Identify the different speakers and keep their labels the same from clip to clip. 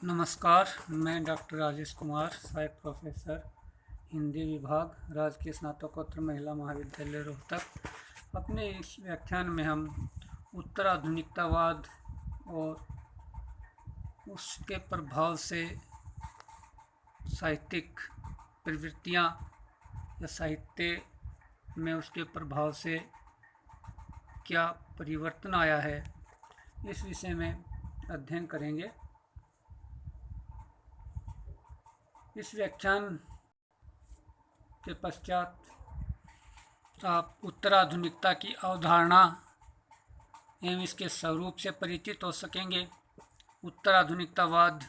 Speaker 1: नमस्कार, मैं डॉक्टर राजेश कुमार, सहायक प्रोफेसर हिंदी विभाग, राजकीय स्नातकोत्तर महिला महाविद्यालय रोहतक। अपने इस व्याख्यान में हम उत्तराधुनिकतावाद और उसके प्रभाव से साहित्यिक प्रवृत्तियाँ या साहित्य में उसके प्रभाव से क्या परिवर्तन आया है, इस विषय में अध्ययन करेंगे। इस व्याख्यान के पश्चात आप उत्तराधुनिकता की अवधारणा एवं इसके स्वरूप से परिचित हो सकेंगे। उत्तराधुनिकतावाद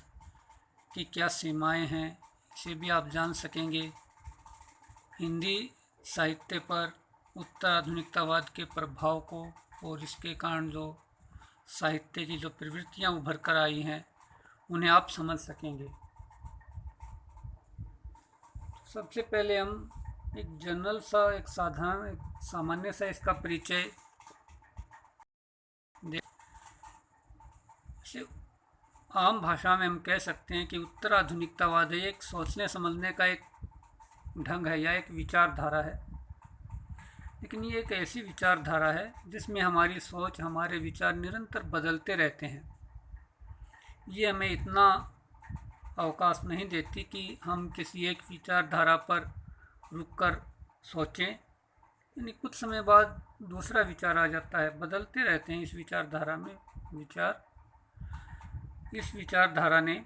Speaker 1: की क्या सीमाएं हैं, इसे भी आप जान सकेंगे। हिंदी साहित्य पर उत्तराधुनिकतावाद के प्रभाव को और इसके कारण जो साहित्य की जो प्रवृत्तियां उभर कर आई हैं, उन्हें आप समझ सकेंगे। सबसे पहले हम एक जनरल सा, एक साधारण, एक सामान्य सा इसका परिचय आम भाषा में हम कह सकते हैं कि उत्तराधुनिकतावाद एक सोचने समझने का एक ढंग है या एक विचारधारा है। लेकिन ये एक ऐसी विचारधारा है जिसमें हमारी सोच, हमारे विचार निरंतर बदलते रहते हैं। ये हमें इतना अवकाश नहीं देती कि हम किसी एक विचारधारा पर रुककर सोचें, यानी कुछ समय बाद दूसरा विचार आ जाता है। बदलते रहते हैं इस विचारधारा में विचार। इस विचारधारा ने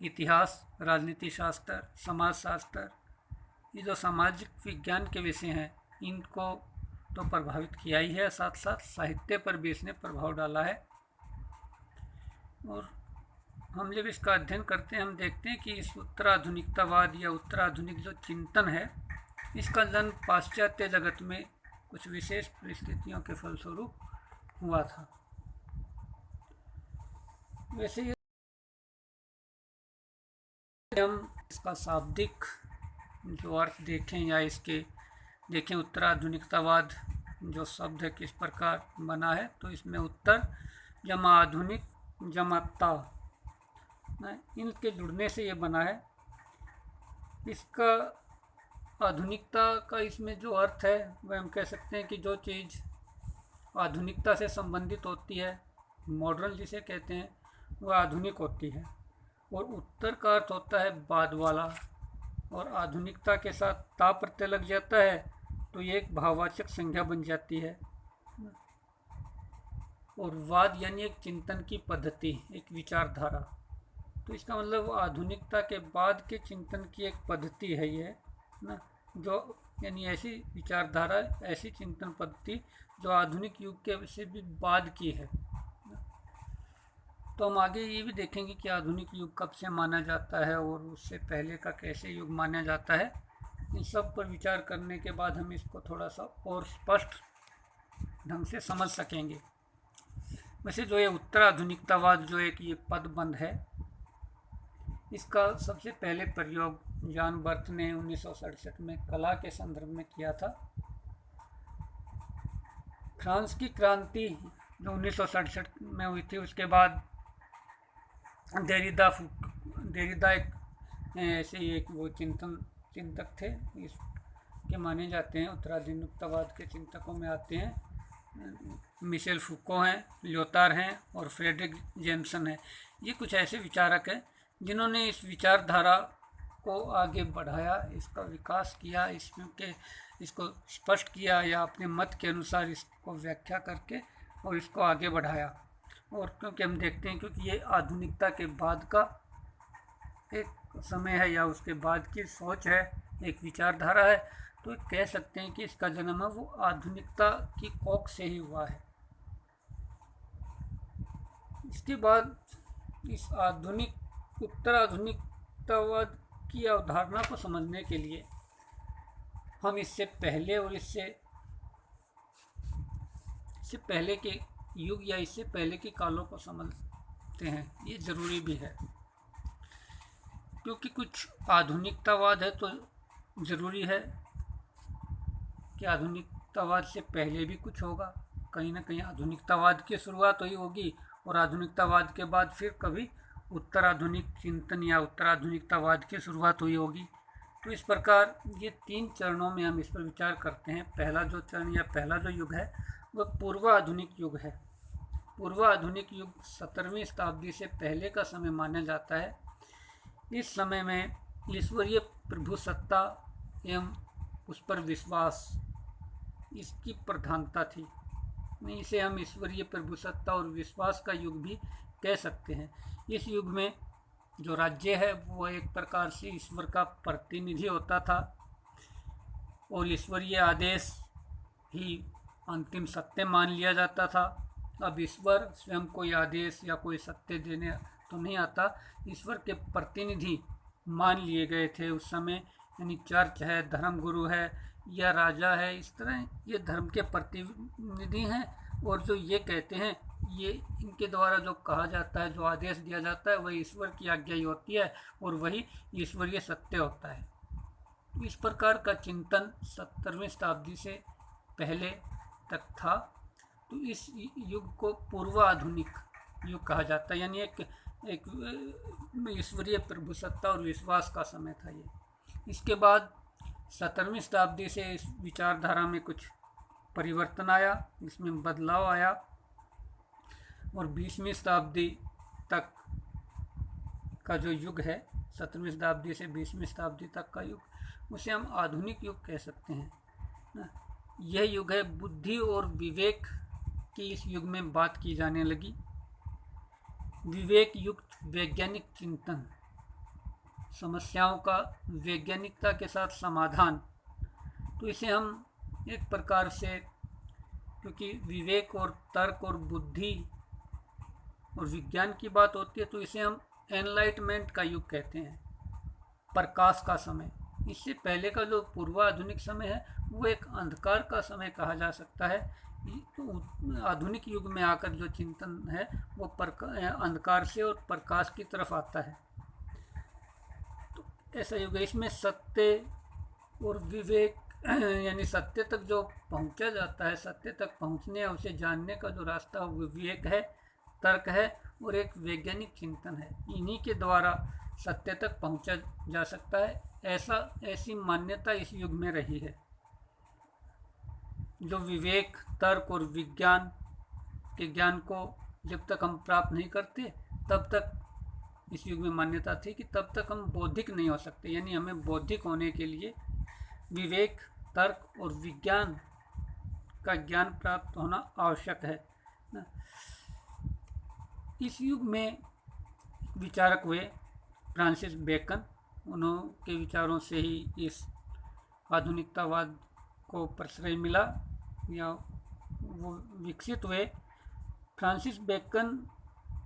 Speaker 1: इतिहास, राजनीति शास्त्र, समाज शास्त्र, ये जो सामाजिक विज्ञान के विषय हैं, इनको तो प्रभावित किया ही है, साथ साथ साहित्य पर भी इसने प्रभाव डाला है। और हम जब इसका अध्ययन करते हैं, हम देखते हैं कि इस उत्तराधुनिकतावाद या उत्तराधुनिक जो चिंतन है, इसका जन्म पाश्चात्य जगत में कुछ विशेष परिस्थितियों के फलस्वरूप हुआ था। वैसे हम इसका शाब्दिक जो अर्थ देखें या इसके देखें, उत्तराधुनिकतावाद जो शब्द है किस प्रकार बना है, तो इसमें उत्तर जमा आधुनिक जमा ता, इनके जुड़ने से ये बना है। इसका आधुनिकता का इसमें जो अर्थ है वह हम कह सकते हैं कि जो चीज़ आधुनिकता से संबंधित होती है, मॉडर्न जिसे कहते हैं, वह आधुनिक होती है। और उत्तर का अर्थ होता है बाद वाला, और आधुनिकता के साथ ता प्रत्यय लग जाता है तो ये एक भाववाचक संज्ञा बन जाती है। और वाद यानी एक चिंतन की पद्धति, एक विचारधारा। तो इसका मतलब आधुनिकता के बाद के चिंतन की एक पद्धति है ये, ना, जो यानी ऐसी विचारधारा, ऐसी चिंतन पद्धति जो आधुनिक युग के से भी बाद की है। तो हम आगे ये भी देखेंगे कि आधुनिक युग कब से माना जाता है और उससे पहले का कैसे युग माना जाता है। इन सब पर विचार करने के बाद हम इसको थोड़ा सा और स्पष्ट ढंग से समझ सकेंगे। वैसे जो ये उत्तराधुनिकतावाद जो एक ये पदबंध है, इसका सबसे पहले प्रयोग जॉन बर्थ ने 1967 में कला के संदर्भ में किया था। फ्रांस की क्रांति जो 1967 में हुई थी, उसके बाद देरिदा एक ऐसे ही एक वो चिंतक थे, इसके माने जाते हैं, उत्तराधुनिकतावाद के चिंतकों में आते हैं। मिशेल फूको हैं, ल्योतार हैं और फ्रेडरिक जेम्सन हैं। ये कुछ ऐसे विचारक हैं जिन्होंने इस विचारधारा को आगे बढ़ाया, इसका विकास किया, इसको स्पष्ट किया या अपने मत के अनुसार इसको व्याख्या करके और इसको आगे बढ़ाया। और क्योंकि हम देखते हैं, क्योंकि ये आधुनिकता के बाद का एक समय है या उसके बाद की सोच है, एक विचारधारा है, तो कह सकते हैं कि इसका जन्म है वो आधुनिकता की कोख से ही हुआ है। इसके बाद इस उत्तराधुनिकतावाद की अवधारणा को समझने के लिए हम इससे पहले और इससे पहले के युग या इससे पहले के कालों को समझते हैं। ये ज़रूरी भी है, क्योंकि कुछ आधुनिकतावाद है तो ज़रूरी है कि आधुनिकतावाद से पहले भी कुछ होगा। कहीं ना कहीं आधुनिकतावाद की शुरुआत हुई होगी और आधुनिकतावाद के बाद फिर कभी उत्तराधुनिक चिंतन या उत्तराधुनिकतावाद की शुरुआत हुई होगी। तो इस प्रकार ये 3 चरणों में हम इस पर विचार करते हैं। पहला जो चरण या पहला जो युग है वह पूर्व आधुनिक युग है। पूर्व आधुनिक युग 17वीं शताब्दी से पहले का समय माना जाता है। इस समय में ईश्वरीय प्रभुसत्ता एवं उस पर विश्वास, इसकी प्रधानता थी। इसे हम ईश्वरीय प्रभुसत्ता और विश्वास का युग भी कह सकते हैं। इस युग में जो राज्य है वो एक प्रकार से ईश्वर का प्रतिनिधि होता था और ईश्वरीय आदेश ही अंतिम सत्य मान लिया जाता था। अब ईश्वर स्वयं कोई आदेश या कोई सत्य देने तो नहीं आता, ईश्वर के प्रतिनिधि मान लिए गए थे उस समय। यानी चर्च है, धर्मगुरु है या राजा है, इस तरह ये धर्म के प्रतिनिधि हैं। और जो ये कहते हैं, ये इनके द्वारा जो कहा जाता है, जो आदेश दिया जाता है, वही ईश्वर की आज्ञा ही होती है और वही ईश्वरीय सत्य होता है। इस प्रकार का चिंतन 17वीं शताब्दी से पहले तक था। तो इस युग को पूर्व आधुनिक युग कहा जाता है, यानी एक ईश्वरीय प्रभुसत्ता और विश्वास का समय था ये। इसके बाद 17वीं शताब्दी से इस विचारधारा में कुछ परिवर्तन आया, इसमें बदलाव आया और 20वीं शताब्दी तक का जो युग है, 17वीं शताब्दी से 20वीं शताब्दी तक का युग, उसे हम आधुनिक युग कह सकते हैं। यह युग है बुद्धि और विवेक की इस युग में बात की जाने लगी। विवेक युक्त वैज्ञानिक चिंतन, समस्याओं का वैज्ञानिकता के साथ समाधान, तो इसे हम एक प्रकार से, क्योंकि विवेक और तर्क और बुद्धि और विज्ञान की बात होती है, तो इसे हम एनलाइटमेंट का युग कहते हैं, प्रकाश का समय। इससे पहले का जो पूर्व आधुनिक समय है वो एक अंधकार का समय कहा जा सकता है। तो आधुनिक युग में आकर जो चिंतन है वो अंधकार से और प्रकाश की तरफ आता है। तो ऐसा युग है, इसमें सत्य और विवेक यानी सत्य तक जो पहुंचा जाता है, सत्य तक पहुंचने या उसे जानने का जो रास्ता वो विवेक है, तर्क है और एक वैज्ञानिक चिंतन है। इन्हीं के द्वारा सत्य तक पहुंचा जा सकता है, ऐसी मान्यता इस युग में रही है। जो विवेक, तर्क और विज्ञान के ज्ञान को जब तक हम प्राप्त नहीं करते, तब तक इस युग में मान्यता थी कि तब तक हम बौद्धिक नहीं हो सकते। यानी हमें बौद्धिक होने के लिए विवेक, तर्क और विज्ञान का ज्ञान प्राप्त होना आवश्यक है। इस युग में विचारक हुए फ्रांसिस बेकन। उनके विचारों से ही इस आधुनिकतावाद को प्रश्रय मिला या वो विकसित हुए। फ्रांसिस बेकन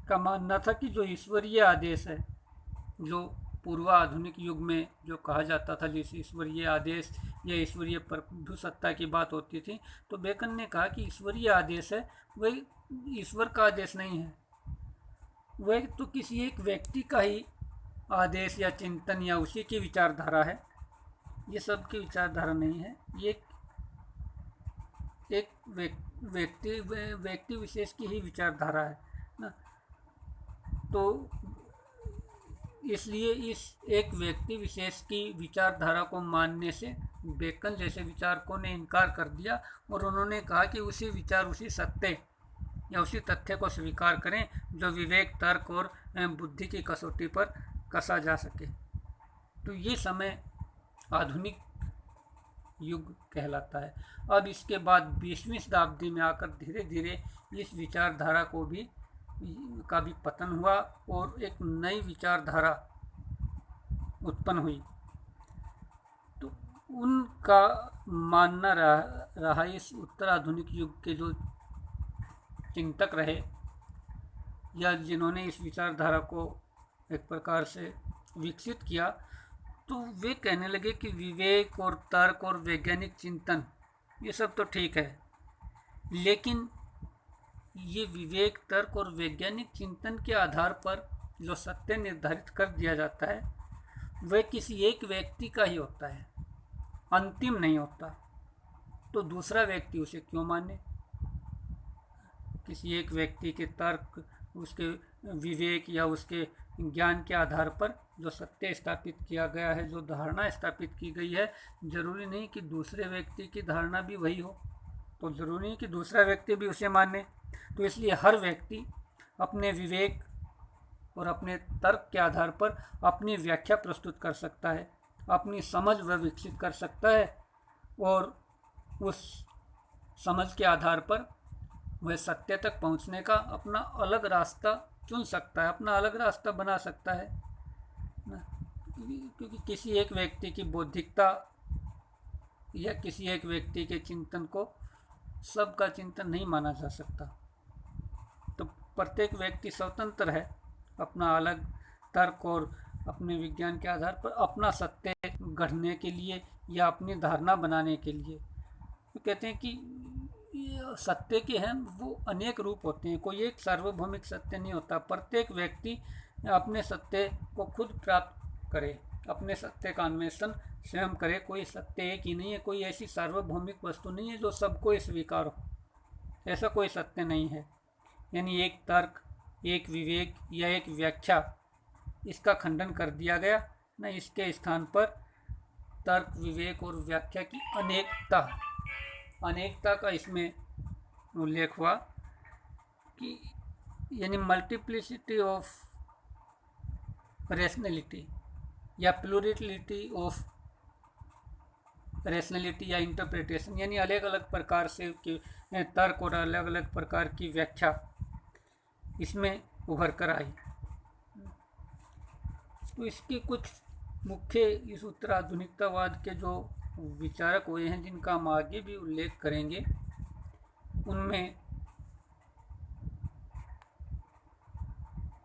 Speaker 1: का मानना था कि जो ईश्वरीय आदेश है, जो पूर्व आधुनिक युग में जो कहा जाता था, जैसे ईश्वरीय आदेश या ईश्वरीय प्रभुसत्ता की बात होती थी, तो बेकन ने कहा कि ईश्वरीय आदेश है वह ईश्वर का आदेश नहीं है, वह तो किसी एक व्यक्ति का ही आदेश या चिंतन या उसी की विचारधारा है। ये सब की विचारधारा नहीं है, ये एक व्यक्ति विशेष की ही विचारधारा है ना। तो इसलिए इस एक व्यक्ति विशेष की विचारधारा को मानने से बेकन जैसे विचारकों ने इनकार कर दिया और उन्होंने कहा कि उसी विचार, उसी सत्य या उसी तथ्य को स्वीकार करें जो विवेक, तर्क और बुद्धि की कसौटी पर कसा जा सके। तो ये समय आधुनिक युग कहलाता है। अब इसके बाद 20वीं शताब्दी में आकर धीरे धीरे इस विचारधारा का भी पतन हुआ और एक नई विचारधारा उत्पन्न हुई। तो उनका मानना रहा इस उत्तराधुनिक युग के जो चिंतक रहे या जिन्होंने इस विचारधारा को एक प्रकार से विकसित किया, तो वे कहने लगे कि विवेक और तर्क और वैज्ञानिक चिंतन ये सब तो ठीक है, लेकिन ये विवेक, तर्क और वैज्ञानिक चिंतन के आधार पर जो सत्य निर्धारित कर दिया जाता है वह किसी एक व्यक्ति का ही होता है, अंतिम नहीं होता। तो दूसरा व्यक्ति उसे क्यों माने? किसी एक व्यक्ति के तर्क, उसके विवेक या उसके ज्ञान के आधार पर जो सत्य स्थापित किया गया है, जो धारणा स्थापित की गई है, जरूरी नहीं कि दूसरे व्यक्ति की धारणा भी वही हो, तो जरूरी नहीं कि दूसरा व्यक्ति भी उसे माने। तो इसलिए हर व्यक्ति अपने विवेक और अपने तर्क के आधार पर अपनी व्याख्या प्रस्तुत कर सकता है, अपनी समझ वह विकसित कर सकता है, और उस समझ के आधार पर वह सत्य तक पहुंचने का अपना अलग रास्ता चुन सकता है, अपना अलग रास्ता बना सकता है ना। क्योंकि किसी एक व्यक्ति की बौद्धिकता या किसी एक व्यक्ति के चिंतन को सबका चिंतन नहीं माना जा सकता। तो प्रत्येक व्यक्ति स्वतंत्र है अपना अलग तर्क और अपने विज्ञान के आधार पर अपना सत्य गढ़ने के लिए या अपनी धारणा बनाने के लिए। तो कहते हैं कि सत्य के हैं वो अनेक रूप होते हैं, कोई एक सार्वभौमिक सत्य नहीं होता। प्रत्येक व्यक्ति अपने सत्य को खुद प्राप्त करे, अपने सत्य का अन्वेषण स्वयं करे। कोई सत्य एक ही नहीं है, कोई ऐसी सार्वभौमिक वस्तु नहीं है जो सबको स्वीकार हो, ऐसा कोई सत्य नहीं है। यानी एक तर्क, एक विवेक या एक व्याख्या, इसका खंडन कर दिया गया ना, इसके स्थान पर तर्क, विवेक और व्याख्या की अनेकता का इसमें उल्लेख हुआ कि यानी मल्टीप्लिसिटी ऑफ रैशनैलिटी या प्लूरिलिटी ऑफ रैशनैलिटी या इंटरप्रिटेशन, यानी अलग अलग प्रकार से तर्क और अलग अलग प्रकार की व्याख्या इसमें उभर कर आई। तो इसके कुछ मुख्य इस उत्तराधुनिकतावाद के जो विचारक हुए हैं, जिनका हम आगे भी उल्लेख करेंगे, उनमें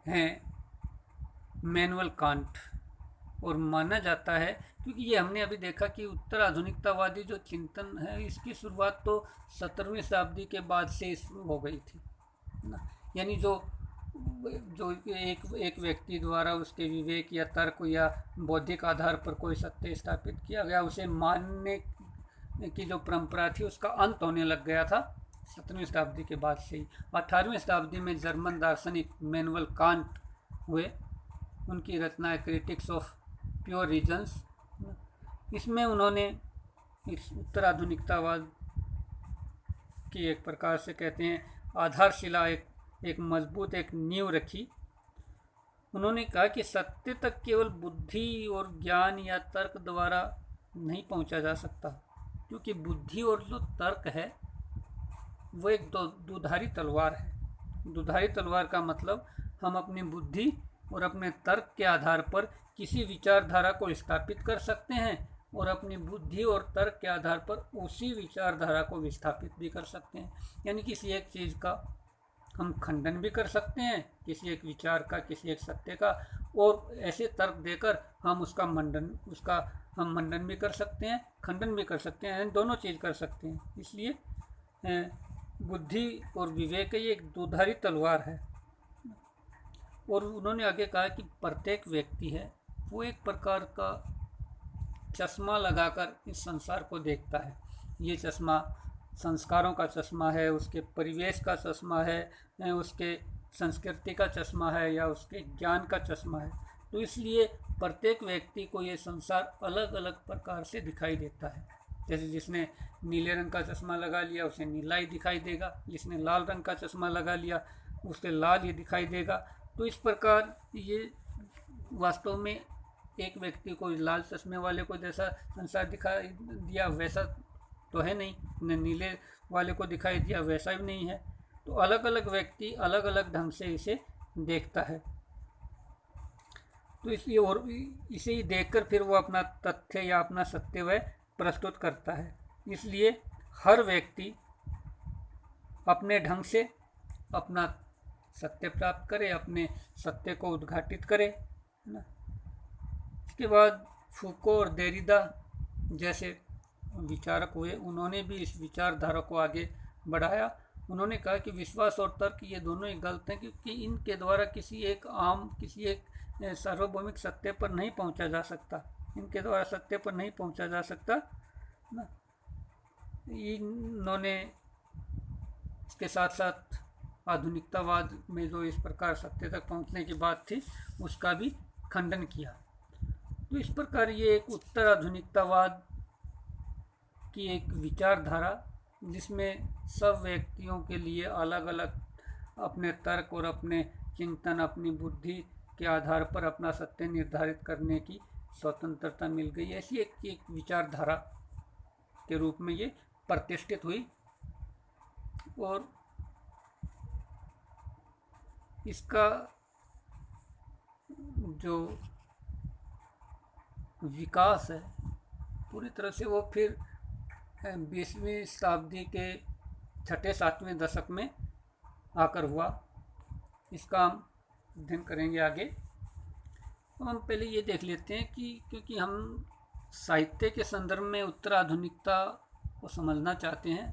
Speaker 1: हैं इमैनुअल कांट। और माना जाता है, क्योंकि ये हमने अभी देखा कि उत्तराधुनिकतावादी जो चिंतन है इसकी शुरुआत तो 17वीं शताब्दी के बाद से शुरू हो गई थी ना। यानी जो एक व्यक्ति द्वारा उसके विवेक या तर्क या बौद्धिक आधार पर कोई सत्य स्थापित किया गया, उसे मानने की जो परंपरा थी उसका अंत होने लग गया था 17वीं शताब्दी के बाद से ही। 18वीं शताब्दी में जर्मन दार्शनिक इमैनुअल कांट हुए, उनकी रचना है क्रिटिक्स ऑफ प्योर रीजन्स। इसमें उन्होंने इस उत्तराधुनिकतावाद की एक प्रकार से कहते हैं आधारशिला, एक मजबूत एक नींव रखी। उन्होंने कहा कि सत्य तक केवल बुद्धि और ज्ञान या तर्क द्वारा नहीं पहुंचा जा सकता, क्योंकि बुद्धि और जो तर्क है वो एक दुधारी तलवार है। दुधारी तलवार का मतलब हम अपनी बुद्धि और अपने तर्क के आधार पर किसी विचारधारा को स्थापित कर सकते हैं और अपनी बुद्धि और तर्क के आधार पर उसी विचारधारा को विस्थापित भी कर सकते हैं। यानी किसी एक चीज़ का हम खंडन भी कर सकते हैं, किसी एक विचार का, किसी एक सत्य का, और ऐसे तर्क देकर हम उसका मंडन भी कर सकते हैं, खंडन भी कर सकते हैं, दोनों चीज़ कर सकते हैं। इसलिए बुद्धि और विवेक ये एक दुधारी तलवार है। और उन्होंने आगे कहा कि प्रत्येक व्यक्ति है वो एक प्रकार का चश्मा लगाकर इस संसार को देखता है। ये चश्मा संस्कारों का चश्मा है, उसके परिवेश का चश्मा है, उसके संस्कृति का चश्मा है या उसके ज्ञान का चश्मा है। तो इसलिए प्रत्येक व्यक्ति को ये संसार अलग अलग प्रकार से दिखाई देता है। जैसे जिसने नीले रंग का चश्मा लगा लिया उसे नीला ही दिखाई देगा, जिसने लाल रंग का चश्मा लगा लिया उसके लाल ही दिखाई देगा। तो इस प्रकार ये वास्तव में एक व्यक्ति को लाल चश्मे वाले को जैसा संसार दिखाई दिया वैसा तो है नहीं, न नीले वाले को दिखाई दिया वैसा भी नहीं है। तो अलग अलग व्यक्ति अलग अलग ढंग से इसे देखता है। तो इसलिए और इसे ही देखकर फिर वो अपना तथ्य या अपना सत्य वह प्रस्तुत करता है। इसलिए हर व्यक्ति अपने ढंग से अपना सत्य प्राप्त करे, अपने सत्य को उद्घाटित करे, है ना। इसके बाद फूको और देरिदा जैसे विचारक हुए, उन्होंने भी इस विचारधारा को आगे बढ़ाया। उन्होंने कहा कि विश्वास और तर्क ये दोनों ही गलत हैं, क्योंकि इनके द्वारा किसी एक सार्वभौमिक सत्य पर नहीं पहुंचा जा सकता, इनके द्वारा सत्य पर नहीं पहुंचा जा सकता ना। इन्होंने इसके साथ साथ आधुनिकतावाद में जो इस प्रकार सत्य तक पहुंचने की बात थी उसका भी खंडन किया। तो इस प्रकार ये एक उत्तर आधुनिकतावाद की एक विचारधारा, जिसमें सब व्यक्तियों के लिए अलग अलग अपने तर्क और अपने चिंतन, अपनी बुद्धि के आधार पर अपना सत्य निर्धारित करने की स्वतंत्रता मिल गई, ऐसी एक विचारधारा के रूप में ये प्रतिष्ठित हुई। और इसका जो विकास है पूरी तरह से वो फिर 20वीं शताब्दी के 6-7वें दशक में आकर हुआ। इसका हम अध्ययन करेंगे आगे। तो हम पहले ये देख लेते हैं कि क्योंकि हम साहित्य के संदर्भ में उत्तर आधुनिकता को समझना चाहते हैं,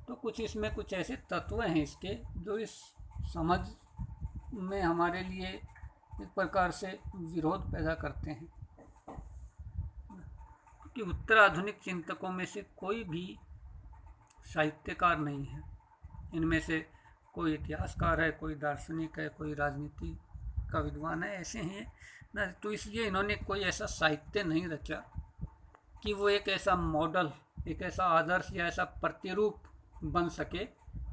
Speaker 1: तो कुछ इसमें कुछ ऐसे तत्व हैं इसके जो इस समझ में हमारे लिए एक प्रकार से विरोध पैदा करते हैं। कि उत्तर आधुनिक चिंतकों में से कोई भी साहित्यकार नहीं है। इनमें से कोई इतिहासकार है, कोई दार्शनिक है, कोई राजनीति का विद्वान है, ऐसे हैं ना। तो इसलिए इन्होंने कोई ऐसा साहित्य नहीं रचा कि वो एक ऐसा मॉडल, एक ऐसा आदर्श या ऐसा प्रतिरूप बन सके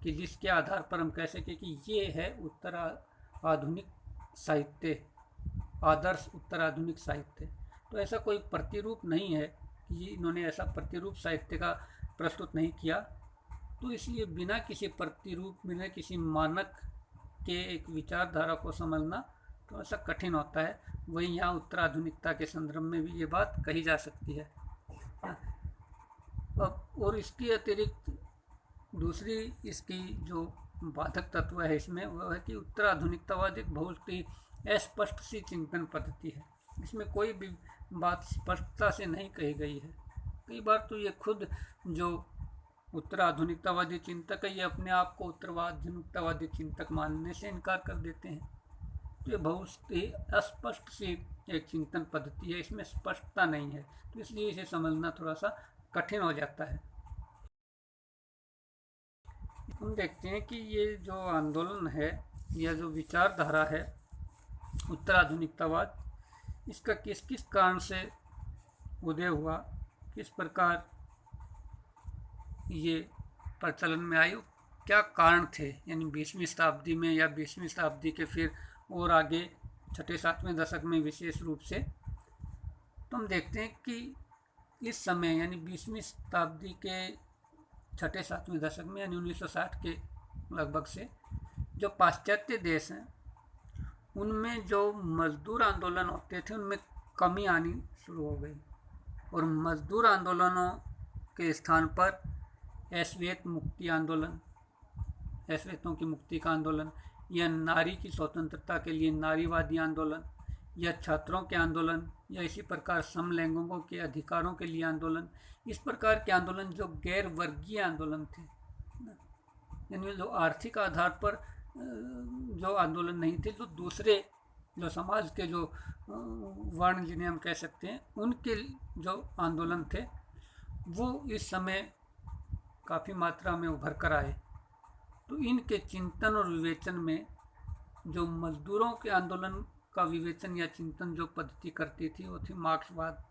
Speaker 1: कि जिसके आधार पर हम कह सकें कि ये है उत्तर आधुनिक साहित्य, आदर्श उत्तर आधुनिक साहित्य। तो ऐसा कोई प्रतिरूप नहीं है कि इन्होंने ऐसा प्रतिरूप साहित्य का प्रस्तुत नहीं किया। तो इसलिए बिना किसी प्रतिरूप, बिना किसी मानक के एक विचारधारा को समझना तो ऐसा कठिन होता है। वही यहाँ उत्तर आधुनिकता के संदर्भ में भी ये बात कही जा सकती है। और इसकी अतिरिक्त दूसरी इसकी जो बाधक तत्व है इसमें, वह है कि उत्तर आधुनिकतावाद एक बहुत ही अस्पष्ट सी चिंतन पद्धति है। इसमें कोई भी बात स्पष्टता से नहीं कही गई है। कई बार तो ये खुद जो उत्तर आधुनिकतावादी चिंतक है, ये अपने आप को उत्तर आधुनिकतावादी चिंतक मानने से इनकार कर देते हैं। तो ये बहुत ही अस्पष्ट सी एक चिंतन पद्धति है, इसमें स्पष्टता नहीं है। तो इसलिए इसे समझना थोड़ा सा कठिन हो जाता है। हम देखते हैं कि ये जो आंदोलन है या जो विचारधारा है उत्तर आधुनिकतावाद, इसका किस किस कारण से उदय हुआ, किस प्रकार ये प्रचलन में आई, क्या कारण थे, यानी 20वीं शताब्दी में या 20वीं शताब्दी के फिर और आगे 6-7वें दशक में विशेष रूप से। तो हम देखते हैं कि इस समय यानी 20वीं शताब्दी के 6-7वें दशक में यानी 1960 के लगभग से जो पाश्चात्य देश हैं उनमें जो मजदूर आंदोलन होते थे उनमें कमी आनी शुरू हो गई, और मजदूर आंदोलनों के स्थान पर अश्वेत मुक्ति आंदोलन, अश्वेतों की मुक्ति का आंदोलन, या नारी की स्वतंत्रता के लिए नारीवादी आंदोलन, या छात्रों के आंदोलन, या इसी प्रकार समलैंगिकों के अधिकारों के लिए आंदोलन, इस प्रकार के आंदोलन जो गैर वर्गीय आंदोलन थे, यानी जो आर्थिक आधार पर जो आंदोलन नहीं थे, जो दूसरे जो समाज के जो वर्ण जिन्हें हम कह सकते हैं उनके जो आंदोलन थे वो इस समय काफ़ी मात्रा में उभर कर आए। तो इनके चिंतन और विवेचन में जो मजदूरों के आंदोलन का विवेचन या चिंतन जो पद्धति करती थी वो थी मार्क्सवाद।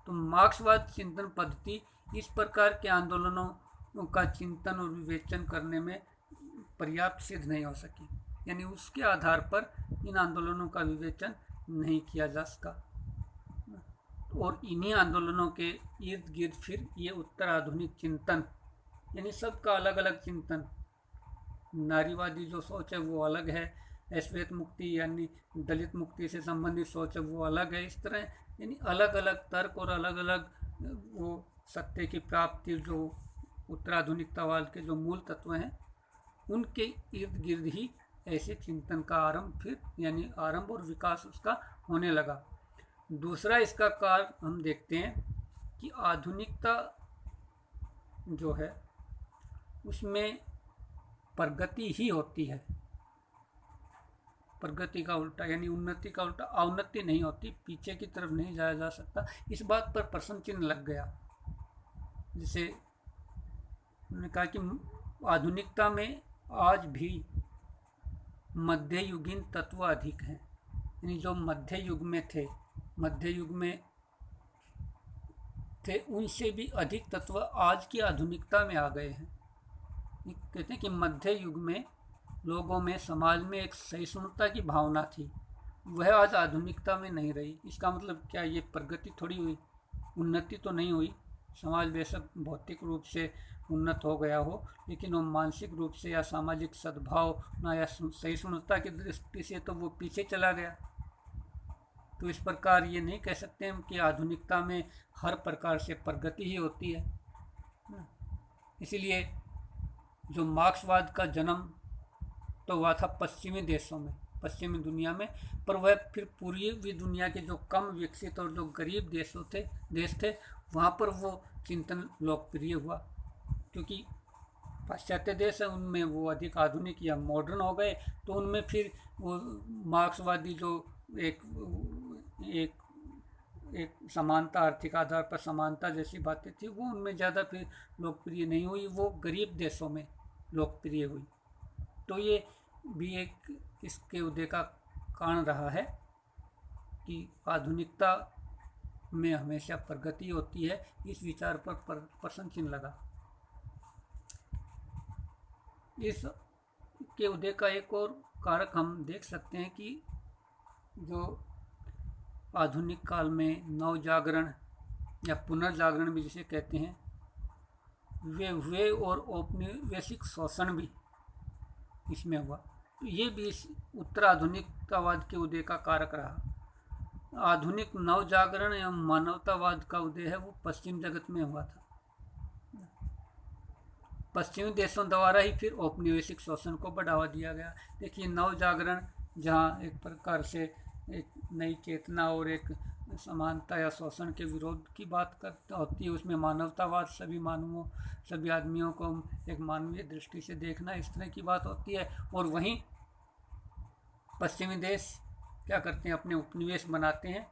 Speaker 1: तो मार्क्सवाद चिंतन पद्धति इस प्रकार के आंदोलनों का चिंतन और विवेचन करने में पर्याप्त सिद्ध नहीं हो सकी, यानी उसके आधार पर इन आंदोलनों का विवेचन नहीं किया जा सका। और इन्हीं आंदोलनों के इर्द गिर्द फिर ये उत्तर आधुनिक चिंतन, यानी सबका अलग अलग चिंतन, नारीवादी जो सोच है वो अलग है, अश्वेत मुक्ति यानी दलित मुक्ति से संबंधित सोच है वो अलग है। इस तरह यानी अलग अलग तर्क और अलग अलग वो सत्य की प्राप्ति जो उत्तराधुनिकतावाद के जो मूल तत्व हैं उनके इर्द गिर्द ही ऐसे चिंतन का आरंभ फिर यानी आरंभ और विकास उसका होने लगा। दूसरा इसका कारण हम देखते हैं कि आधुनिकता जो है उसमें प्रगति ही होती है, प्रगति का उल्टा यानी उन्नति का उल्टा अवनति नहीं होती, पीछे की तरफ नहीं जाया जा सकता। इस बात पर प्रश्न चिन्ह लग गया। जैसे उन्होंने कहा कि आधुनिकता में आज भी मध्ययुगीन तत्व अधिक हैं। यानी जो मध्य युग में थे उनसे भी अधिक तत्व आज की आधुनिकता में आ गए हैं। कहते हैं कि मध्य युग में लोगों में, समाज में एक सहिष्णुता की भावना थी, वह आज आधुनिकता में नहीं रही। इसका मतलब क्या, ये प्रगति थोड़ी हुई, उन्नति तो नहीं हुई। समाज बेशक भौतिक रूप से उन्नत हो गया हो, लेकिन वो मानसिक रूप से या सामाजिक सद्भावना या सहिष्णुता की दृष्टि से तो वो पीछे चला गया। तो इस प्रकार ये नहीं कह सकते हम कि आधुनिकता में हर प्रकार से प्रगति ही होती है। इसीलिए जो मार्क्सवाद का जन्म तो हुआ था पश्चिमी देशों में, पश्चिमी दुनिया में, पर वह फिर पूर्वी दुनिया के जो कम विकसित और जो गरीब देश थे वहाँ पर वो चिंतन लोकप्रिय हुआ। क्योंकि पाश्चात्य देश है, उनमें वो अधिक आधुनिक या मॉडर्न हो गए, तो उनमें फिर वो मार्क्सवादी जो एक समानता, आर्थिक आधार पर समानता जैसी बातें थी, वो उनमें ज़्यादा फिर लोकप्रिय नहीं हुई, वो गरीब देशों में लोकप्रिय हुई। तो ये भी एक इसके उदय का कारण रहा है कि आधुनिकता में हमेशा प्रगति होती है। इस विचार पर प्रश्न चिन्ह लगा। इस के उदय का एक और कारक हम देख सकते हैं कि जो आधुनिक काल में नवजागरण या पुनर्जागरण भी जिसे कहते हैं, वे हुए और औपनिवेशिक शोषण भी इसमें हुआ। तो ये भी इस उत्तराधुनिकतावाद के उदय का कारक रहा। आधुनिक नवजागरण एवं मानवतावाद का उदय है वो पश्चिम जगत में हुआ था। पश्चिमी देशों द्वारा ही फिर औपनिवेशिक शोषण को बढ़ावा दिया गया। देखिए, नवजागरण जहाँ एक प्रकार से एक नई चेतना और एक समानता या शोषण के विरोध की बात करता होती है, उसमें मानवतावाद, सभी आदमियों को एक मानवीय दृष्टि से देखना, इस तरह की बात होती है। और वहीं पश्चिमी देश क्या करते हैं, अपने उपनिवेश बनाते हैं,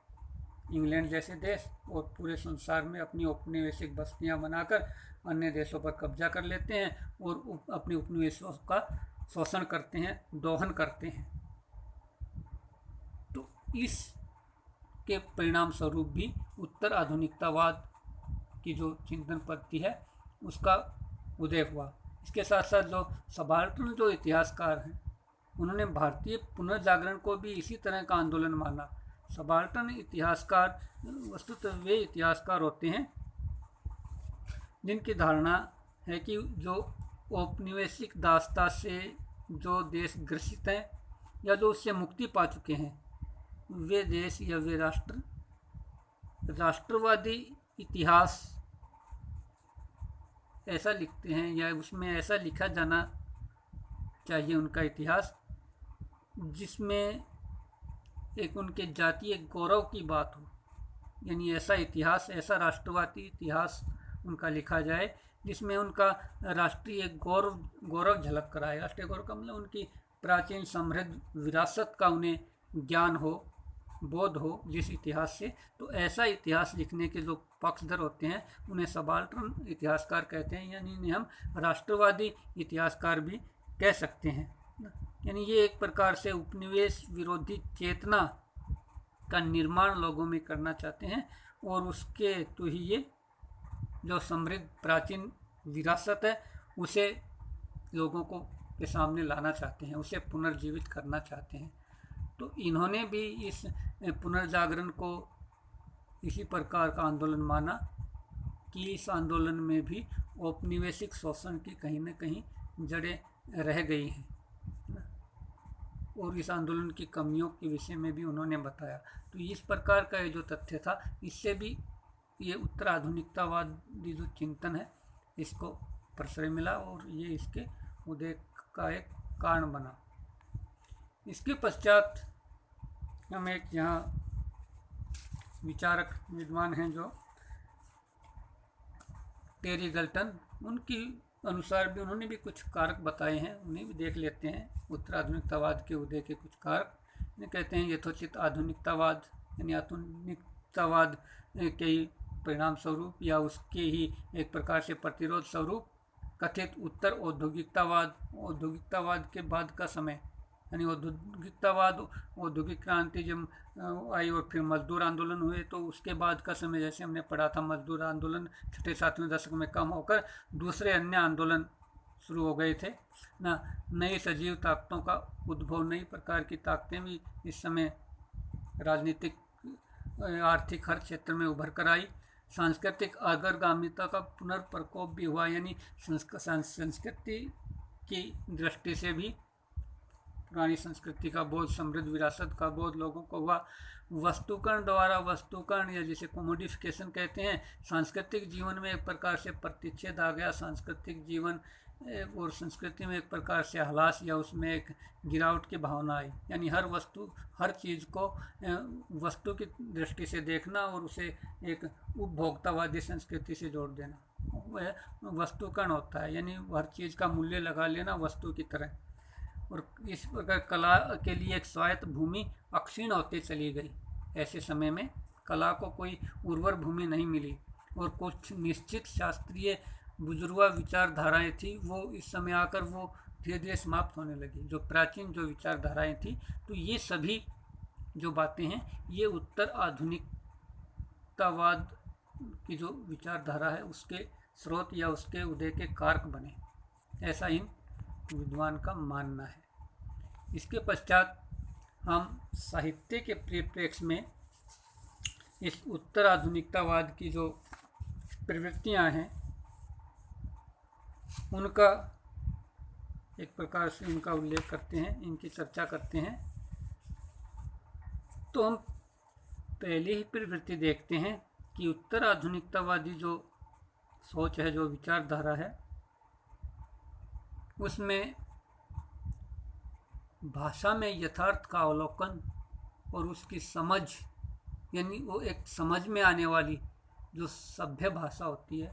Speaker 1: इंग्लैंड जैसे देश, और पूरे संसार में अपनी औपनिवेशिक बस्तियां बनाकर अन्य देशों पर कब्जा कर लेते हैं और अपने उपनिवेशों का शोषण करते हैं, दोहन करते हैं। तो इस के परिणाम स्वरूप भी उत्तर आधुनिकतावाद की जो चिंतन पद्धति है उसका उदय हुआ। इसके साथ साथ जो सबाल्टर्न जो इतिहासकार हैं, उन्होंने भारतीय पुनर्जागरण को भी इसी तरह का आंदोलन माना। सबाल्टर्न इतिहासकार वस्तुतः वे इतिहासकार होते हैं जिनकी धारणा है कि जो औपनिवेशिक दासता से जो देश ग्रसित हैं या जो उससे मुक्ति पा चुके हैं, वे देश या वे राष्ट्रवादी इतिहास ऐसा लिखते हैं या उसमें ऐसा लिखा जाना चाहिए उनका इतिहास, जिसमें एक उनके जातीय गौरव की बात हो। यानी ऐसा इतिहास, ऐसा राष्ट्रवादी इतिहास उनका लिखा जाए जिसमें उनका राष्ट्रीय गौरव झलक कर आए। राष्ट्रीय गौरव का मतलब उनकी प्राचीन समृद्ध विरासत का उन्हें ज्ञान हो, बोध हो जिस इतिहास से। तो ऐसा इतिहास लिखने के जो पक्षधर होते हैं उन्हें सबाल्टर्न इतिहासकार कहते हैं, यानी इन्हें हम राष्ट्रवादी इतिहासकार भी कह सकते हैं। यानी ये एक प्रकार से उपनिवेश विरोधी चेतना का निर्माण लोगों में करना चाहते हैं और उसके तो ही ये जो समृद्ध प्राचीन विरासत है उसे लोगों को के सामने लाना चाहते हैं, उसे पुनर्जीवित करना चाहते हैं। तो इन्होंने भी इस पुनर्जागरण को इसी प्रकार का आंदोलन माना कि इस आंदोलन में भी औपनिवेशिक शोषण की कहीं न कहीं जड़ें रह गई हैं और इस आंदोलन की कमियों के विषय में भी उन्होंने बताया। तो इस प्रकार का ये जो तथ्य था, इससे भी ये उत्तर आधुनिकतावादी जो चिंतन है इसको प्रश्रय मिला और ये इसके उदय का एक कारण बना। इसके पश्चात हम एक यहाँ विचारक विद्वान हैं जो टेरी गल्टन, उनकी अनुसार भी उन्होंने भी कुछ कारक बताए हैं, उन्हें भी देख लेते हैं। उत्तर आधुनिकतावाद के उदय के कुछ कारक इन्हें कहते हैं यथोचित आधुनिकतावाद, यानी आधुनिकतावाद के परिणाम स्वरूप या उसके ही एक प्रकार से प्रतिरोध स्वरूप कथित उत्तर औद्योगिकतावाद के बाद का समय, यानी औद्योगिकतावाद, औद्योगिक क्रांति जब आई और फिर मजदूर आंदोलन हुए, तो उसके बाद का समय जैसे हमने पढ़ा था, मजदूर आंदोलन छठे सातवें दशक में कम होकर दूसरे अन्य आंदोलन शुरू हो गए थे ना। नई सजीव ताकतों का उद्भव, नई प्रकार की ताकतें भी इस समय राजनीतिक, आर्थिक हर क्षेत्र में उभर कर आई। सांस्कृतिक अग्रगामिता का पुनर्प्रकोप भी हुआ, यानी संस्कृति की दृष्टि से भी पुरानी संस्कृति का बोध, समृद्ध विरासत का बोध लोगों को हुआ। वस्तुकरण द्वारा, वस्तुकरण या जिसे कोमोडिफिकेशन कहते हैं, सांस्कृतिक जीवन में एक प्रकार से प्रतिच्छेद आ गया। सांस्कृतिक जीवन और संस्कृति में एक प्रकार से ह्रास या उसमें एक गिरावट की भावना आई, यानी हर वस्तु, हर चीज़ को वस्तु की दृष्टि से देखना और उसे एक उपभोक्तावादी संस्कृति से जोड़ देना, वह वस्तुकरण होता है, यानी हर चीज़ का मूल्य लगा लेना वस्तु की तरह। और इस प्रकार कला के लिए एक स्वायत्त भूमि अक्षीण होती चली गई। ऐसे समय में कला को कोई उर्वर भूमि नहीं मिली और कुछ निश्चित शास्त्रीय बुजुर्गा विचारधाराएं थी, वो इस समय आकर वो धीरे धीरे समाप्त होने लगी। जो प्राचीन जो विचारधाराएं थी, तो ये सभी जो बातें हैं, ये उत्तर आधुनिकतावाद की जो विचारधारा है उसके स्रोत या उसके उदय के कारक बने, ऐसा इन विद्वान का मानना है। इसके पश्चात हम साहित्य के परिप्रेक्ष्य में इस उत्तर आधुनिकतावाद की जो प्रवृत्तियां हैं उनका एक प्रकार से इनका उल्लेख करते हैं, इनकी चर्चा करते हैं। तो हम पहले ही प्रवृत्ति देखते हैं कि उत्तर आधुनिकतावादी जो सोच है, जो विचारधारा है, उसमें भाषा में यथार्थ का अवलोकन और उसकी समझ, यानी वो एक समझ में आने वाली जो सभ्य भाषा होती है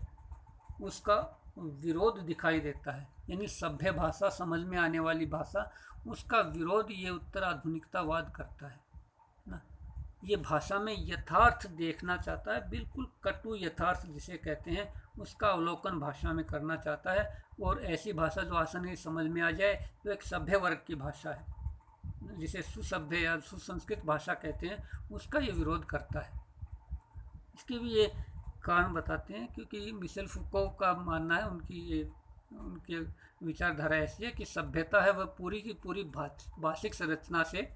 Speaker 1: उसका विरोध दिखाई देता है। यानी सभ्य भाषा, समझ में आने वाली भाषा, उसका विरोध ये उत्तर आधुनिकतावाद करता है ना। ये भाषा में यथार्थ देखना चाहता है, बिल्कुल कटु यथार्थ जिसे कहते हैं, उसका अवलोकन भाषा में करना चाहता है। और ऐसी भाषा जो आसानी से समझ में आ जाए, तो एक सभ्य वर्ग की भाषा है, जिसे सुसभ्य या सुसंस्कृत भाषा कहते हैं, उसका ये विरोध करता है। इसके भी ये कारण बताते हैं, क्योंकि मिशेल फुको का मानना है, उनकी विचारधारा ऐसी है कि सभ्यता है वह पूरी की पूरी भाषिक संरचना से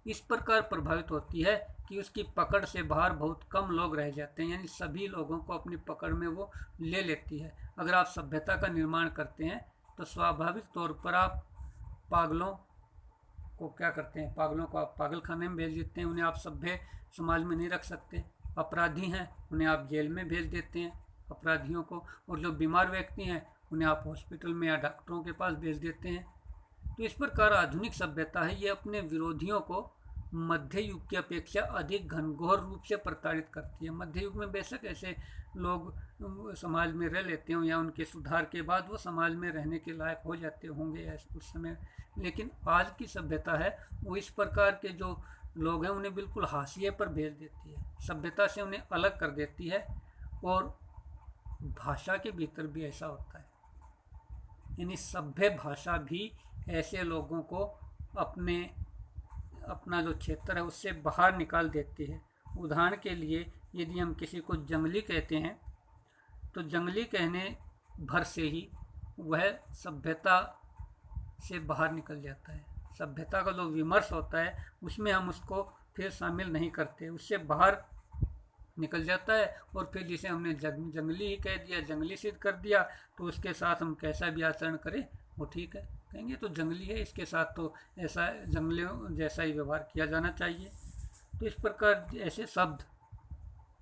Speaker 1: इस प्रकार प्रभावित होती है कि उसकी पकड़ से बाहर बहुत कम लोग रह जाते हैं, यानी सभी लोगों को अपनी पकड़ में वो ले लेती है। अगर आप सभ्यता का निर्माण करते हैं तो स्वाभाविक तौर पर आप पागलों को क्या करते हैं, पागलों को आप पागल खाने में भेज देते हैं, उन्हें आप सभ्य समाज में नहीं रख सकते। अपराधी हैं उन्हें आप जेल में भेज देते हैं, अपराधियों को, और जो बीमार व्यक्ति हैं उन्हें आप हॉस्पिटल में या डॉक्टरों के पास भेज देते हैं। तो इस प्रकार आधुनिक सभ्यता है, ये अपने विरोधियों को मध्य युग की अपेक्षा अधिक घनघोर रूप से प्रताड़ित करती है। मध्य युग में बेशक ऐसे लोग समाज में रह लेते हों या उनके सुधार के बाद वो समाज में रहने के लायक हो जाते होंगे उस समय, लेकिन आज की सभ्यता है वो इस प्रकार के जो लोग हैं उन्हें बिल्कुल हाशिए पर भेज देती है, सभ्यता से उन्हें अलग कर देती है। और भाषा के भीतर भी ऐसा होता है, यानी सभ्य भाषा भी ऐसे लोगों को अपना जो क्षेत्र है उससे बाहर निकाल देती है। उदाहरण के लिए यदि हम किसी को जंगली कहते हैं तो जंगली कहने भर से ही वह सभ्यता से बाहर निकल जाता है। सभ्यता का जो विमर्श होता है उसमें हम उसको फिर शामिल नहीं करते, उससे बाहर निकल जाता है। और फिर जिसे हमने जंगली ही कह दिया, जंगली सिद्ध कर दिया, तो उसके साथ हम कैसा भी आचरण करें वो ठीक है, कहेंगे तो जंगली है, इसके साथ तो ऐसा जंगलियों जैसा ही व्यवहार किया जाना चाहिए। तो इस प्रकार ऐसे शब्द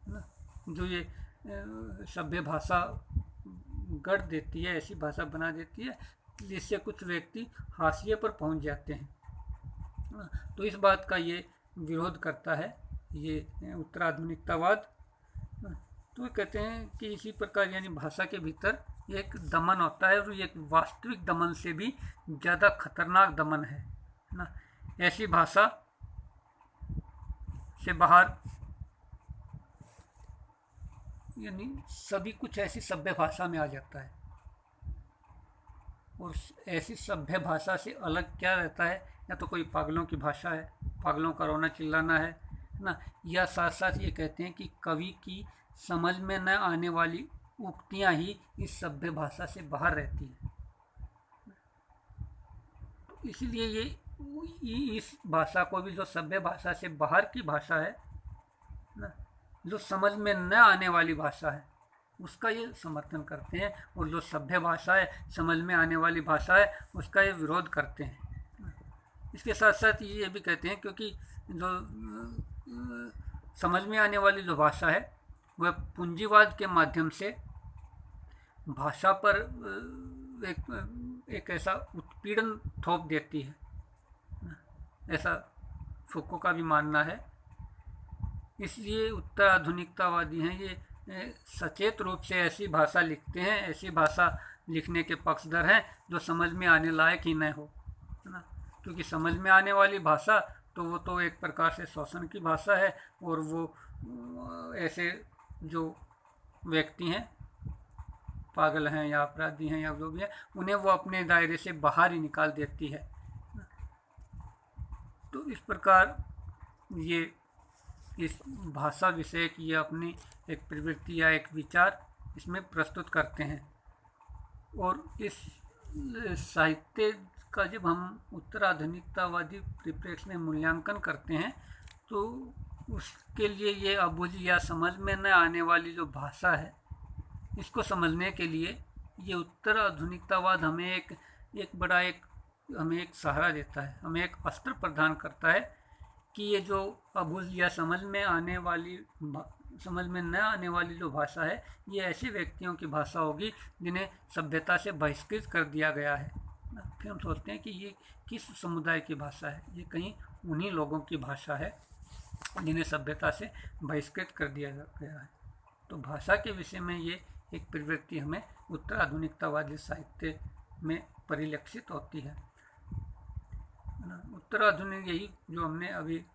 Speaker 1: ना जो ये सभ्य भाषा गढ़ देती है, ऐसी भाषा बना देती है जिससे कुछ व्यक्ति हाशिए पर पहुंच जाते हैं। तो इस बात का ये विरोध करता है ये उत्तराधुनिकतावाद। तो कहते हैं कि इसी प्रकार यानी भाषा के भीतर एक दमन होता है, और ये एक वास्तविक दमन से भी ज़्यादा खतरनाक दमन है ना। ऐसी भाषा से बाहर यानी सभी कुछ ऐसी सभ्य भाषा में आ जाता है, और ऐसी सभ्य भाषा से अलग क्या रहता है या तो कोई पागलों की भाषा है, पागलों का रोना चिल्लाना है ना। या साथ साथ ये कहते हैं कि कवि की समझ में न आने वाली उक्तियां ही इस सभ्य भाषा से बाहर रहती हैं। तो इसलिए ये इस भाषा को भी, जो सभ्य भाषा से बाहर की भाषा है ना, जो समझ में न आने वाली भाषा है, उसका ये समर्थन करते हैं, और जो सभ्य भाषा है, समझ में आने वाली भाषा है, उसका ये विरोध करते हैं। इसके साथ साथ ये भी कहते हैं क्योंकि जो समझ में आने वाली जो भाषा है वह पूंजीवाद के माध्यम से भाषा पर एक ऐसा उत्पीड़न थोप देती है, ऐसा फूको का भी मानना है। इसलिए उत्तर आधुनिकतावादी हैं ये सचेत रूप से ऐसी भाषा लिखते हैं, ऐसी भाषा लिखने के पक्षधर हैं जो समझ में आने लायक ही न हो, है ना। क्योंकि समझ में आने वाली भाषा तो वो तो एक प्रकार से शोषण की भाषा है, और वो ऐसे जो व्यक्ति हैं, पागल हैं या अपराधी हैं या जो भी है, उन्हें वो अपने दायरे से बाहर ही निकाल देती है। तो इस प्रकार ये इस भाषा विषय की ये अपनी एक प्रवृत्ति या एक विचार इसमें प्रस्तुत करते हैं। और इस साहित्य का जब हम उत्तराधुनिकतावादी परिप्रेक्ष्य में मूल्यांकन करते हैं तो उसके लिए ये अबुझ या समझ में न आने वाली जो भाषा है, इसको समझने के लिए ये उत्तराधुनिकतावाद हमें हमें एक सहारा देता है, हमें एक अस्त्र प्रदान करता है कि ये जो अबुझ या समझ में न आने वाली जो भाषा है, ये ऐसे व्यक्तियों की भाषा होगी जिन्हें सभ्यता से बहिष्कृत कर दिया गया है। फिर हम सोचते हैं कि ये किस समुदाय की भाषा है, ये कहीं उन्हीं लोगों की भाषा है जिन्हें सभ्यता से बहिष्कृत कर दिया गया है। तो भाषा के विषय में ये एक प्रवृत्ति हमें उत्तराधुनिकतावादी साहित्य में परिलक्षित होती है। उत्तराधुनिक, यही जो हमने अभी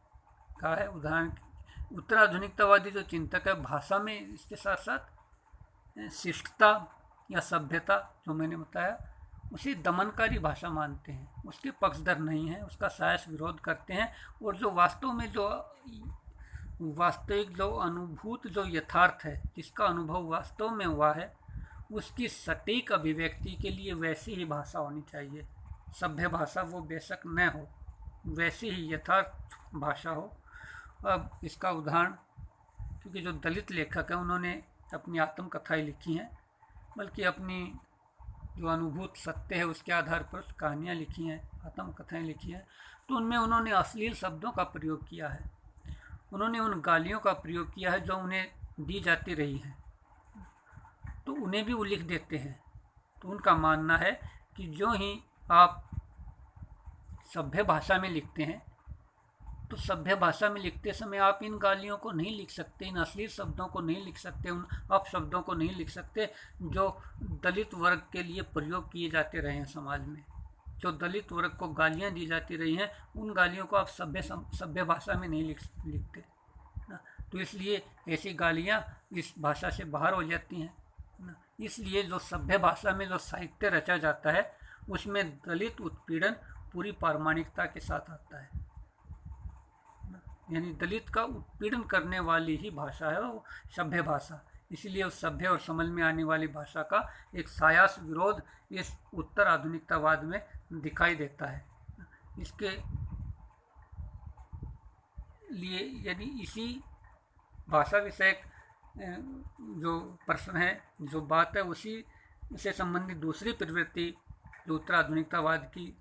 Speaker 1: कहा है उदाहरण, उत्तराधुनिकतावादी जो चिंतक है भाषा में इसके साथ साथ शिष्टता या सभ्यता जो मैंने बताया उसे दमनकारी भाषा मानते हैं, उसके पक्षधर नहीं है, उसका साहस विरोध करते हैं। और जो वास्तव में जो वास्तविक जो अनुभूत जो यथार्थ है, जिसका अनुभव वास्तव में हुआ है, उसकी सटीक अभिव्यक्ति के लिए वैसी ही भाषा होनी चाहिए। सभ्य भाषा वो बेशक न हो, वैसी ही यथार्थ भाषा हो। अब इसका उदाहरण, क्योंकि जो दलित लेखक हैं उन्होंने अपनी आत्मकथाएं लिखी हैं, बल्कि अपनी जो अनुभूत सत्य है उसके आधार पर कहानियाँ लिखी हैं, आत्मकथाएं लिखी हैं, तो उनमें उन्होंने अश्लील शब्दों का प्रयोग किया है, उन्होंने उन गालियों का प्रयोग किया है जो उन्हें दी जाती रही हैं, तो उन्हें भी वो लिख देते हैं। तो उनका मानना है कि जो ही आप सभ्य भाषा में लिखते हैं, तो सभ्य भाषा में लिखते समय आप इन गालियों को नहीं लिख सकते, इन अश्लील शब्दों को नहीं लिख सकते, उन अपशब्दों को नहीं लिख सकते जो दलित वर्ग के लिए प्रयोग किए जाते रहे हैं समाज में। जो दलित वर्ग को गालियाँ दी जाती रही हैं, उन गालियों को आप सभ्य भाषा में नहीं लिखते ना। तो इसलिए ऐसी गालियाँ इस भाषा से बाहर हो जाती हैं ना। इसलिए जो सभ्य भाषा में जो साहित्य रचा जाता है उसमें दलित उत्पीड़न पूरी प्रामाणिकता के साथ आता है, यानी दलित का उत्पीड़न करने वाली ही भाषा है वो सभ्य भाषा। इसलिए उस सभ्य और समझ में आने वाली भाषा का एक सायास विरोध इस उत्तर आधुनिकतावाद में दिखाई देता है। इसके लिए यदि इसी भाषा विषयक जो प्रश्न है, जो बात है, उसी से संबंधित दूसरी प्रवृत्ति जो उत्तर आधुनिकतावाद की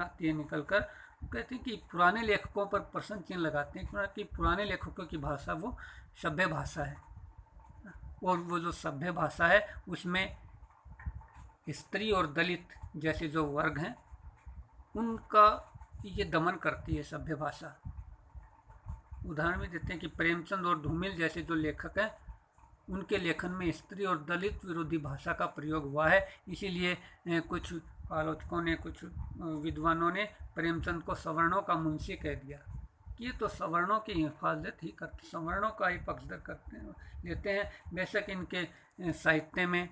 Speaker 1: आती है निकल कर, कहते हैं कि पुराने लेखकों पर प्रश्न चिन्ह लगाते हैं कि पुराने लेखकों की भाषा वो सभ्य भाषा है, और वो जो सभ्य भाषा है उसमें स्त्री और दलित जैसे जो वर्ग हैं उनका ये दमन करती है सभ्य भाषा। उदाहरण भी देते हैं कि प्रेमचंद और धूमिल जैसे जो लेखक हैं उनके लेखन में स्त्री और दलित विरोधी भाषा का प्रयोग हुआ है। इसीलिए कुछ आलोचकों ने, कुछ विद्वानों ने प्रेमचंद को सवर्णों का मुंशी कह दिया कि ये तो सवर्णों की हिफाजत ही करते, सवर्णों का ही पक्षधर करते लेते हैं। बेशक इनके साहित्य में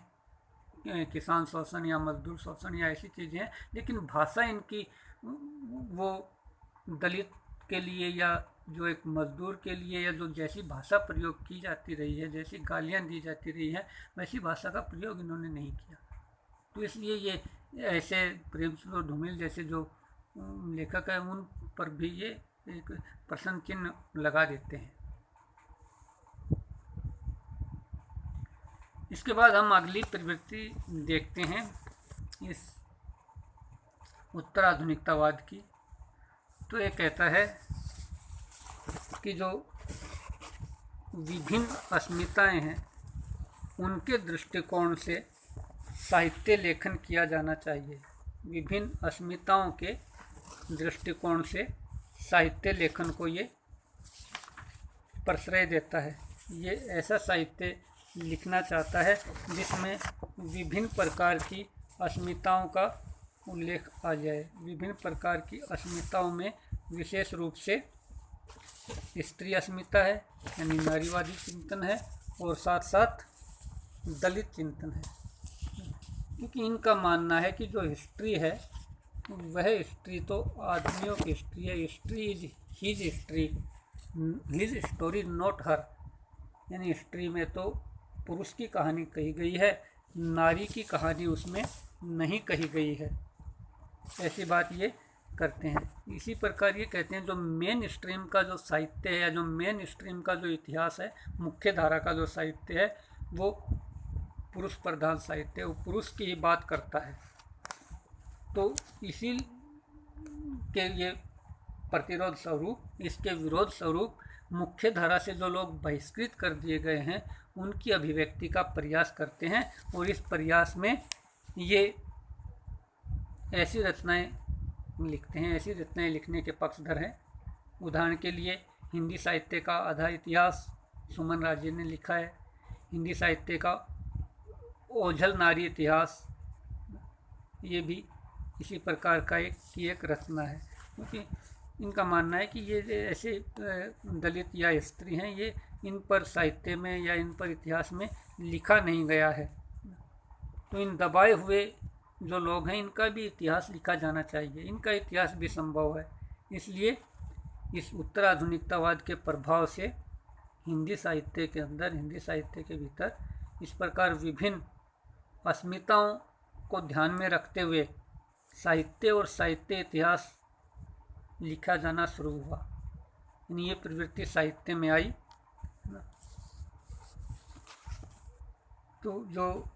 Speaker 1: किसान शोषण या मजदूर शोषण या ऐसी चीज़ें हैं, लेकिन भाषा इनकी वो दलित के लिए या जो एक मजदूर के लिए या जो जैसी भाषा प्रयोग की जाती रही है, जैसी गालियाँ दी जाती रही हैं, वैसी भाषा का प्रयोग इन्होंने नहीं किया। तो इसलिए ये ऐसे प्रेमचंद धूमिल जैसे जो लेखक हैं उन पर भी ये एक प्रश्न चिन्ह लगा देते हैं। इसके बाद हम अगली प्रवृत्ति देखते हैं इस उत्तराधुनिकतावाद की। तो ये कहता है कि जो विभिन्न अस्मिताएं हैं उनके दृष्टिकोण से साहित्य लेखन किया जाना चाहिए। विभिन्न अस्मिताओं के दृष्टिकोण से साहित्य लेखन को ये प्रश्रय देता है। ये ऐसा साहित्य लिखना चाहता है जिसमें विभिन्न प्रकार की अस्मिताओं का उल्लेख आ जाए। विभिन्न प्रकार की अस्मिताओं में विशेष रूप से स्त्री अस्मिता है यानी नारीवादी चिंतन है, और साथ साथ दलित चिंतन है। क्योंकि इनका मानना है कि जो स्त्री है वह स्त्री तो आदमियों की स्त्री है। स्त्री इज हिज स्त्री, हिज स्टोरी नॉट हर, यानी स्त्री में तो पुरुष की कहानी कही गई है, नारी की कहानी उसमें नहीं कही गई है। ऐसी बात ये करते हैं। इसी प्रकार ये कहते हैं जो मेन स्ट्रीम का जो साहित्य है या जो मेन स्ट्रीम का जो इतिहास है, मुख्य धारा का जो साहित्य है, वो पुरुष प्रधान साहित्य, वो पुरुष की ही बात करता है। तो इसी के ये प्रतिरोध स्वरूप, इसके विरोध स्वरूप मुख्य धारा से जो लोग बहिष्कृत कर दिए गए हैं उनकी अभिव्यक्ति का प्रयास करते हैं, और इस प्रयास में ये ऐसी रचनाएं लिखते हैं, ऐसी रचनाएं लिखने के पक्षधर हैं। उदाहरण के लिए हिंदी साहित्य का आधा इतिहास सुमन राजे ने लिखा है। हिंदी साहित्य का ओझल नारी इतिहास, ये भी इसी प्रकार का एक रचना है। क्योंकि इनका मानना है कि ये ऐसे दलित या स्त्री हैं, ये इन पर साहित्य में या इन पर इतिहास में लिखा नहीं गया है। तो इन दबाए हुए जो लोग हैं इनका भी इतिहास लिखा जाना चाहिए, इनका इतिहास भी संभव है। इसलिए इस उत्तराधुनिकतावाद के प्रभाव से हिंदी साहित्य के अंदर, हिंदी साहित्य के भीतर इस प्रकार विभिन्न अस्मिताओं को ध्यान में रखते हुए साहित्य और साहित्य इतिहास लिखा जाना शुरू हुआ। यानी ये प्रवृत्ति साहित्य में आई। तो जो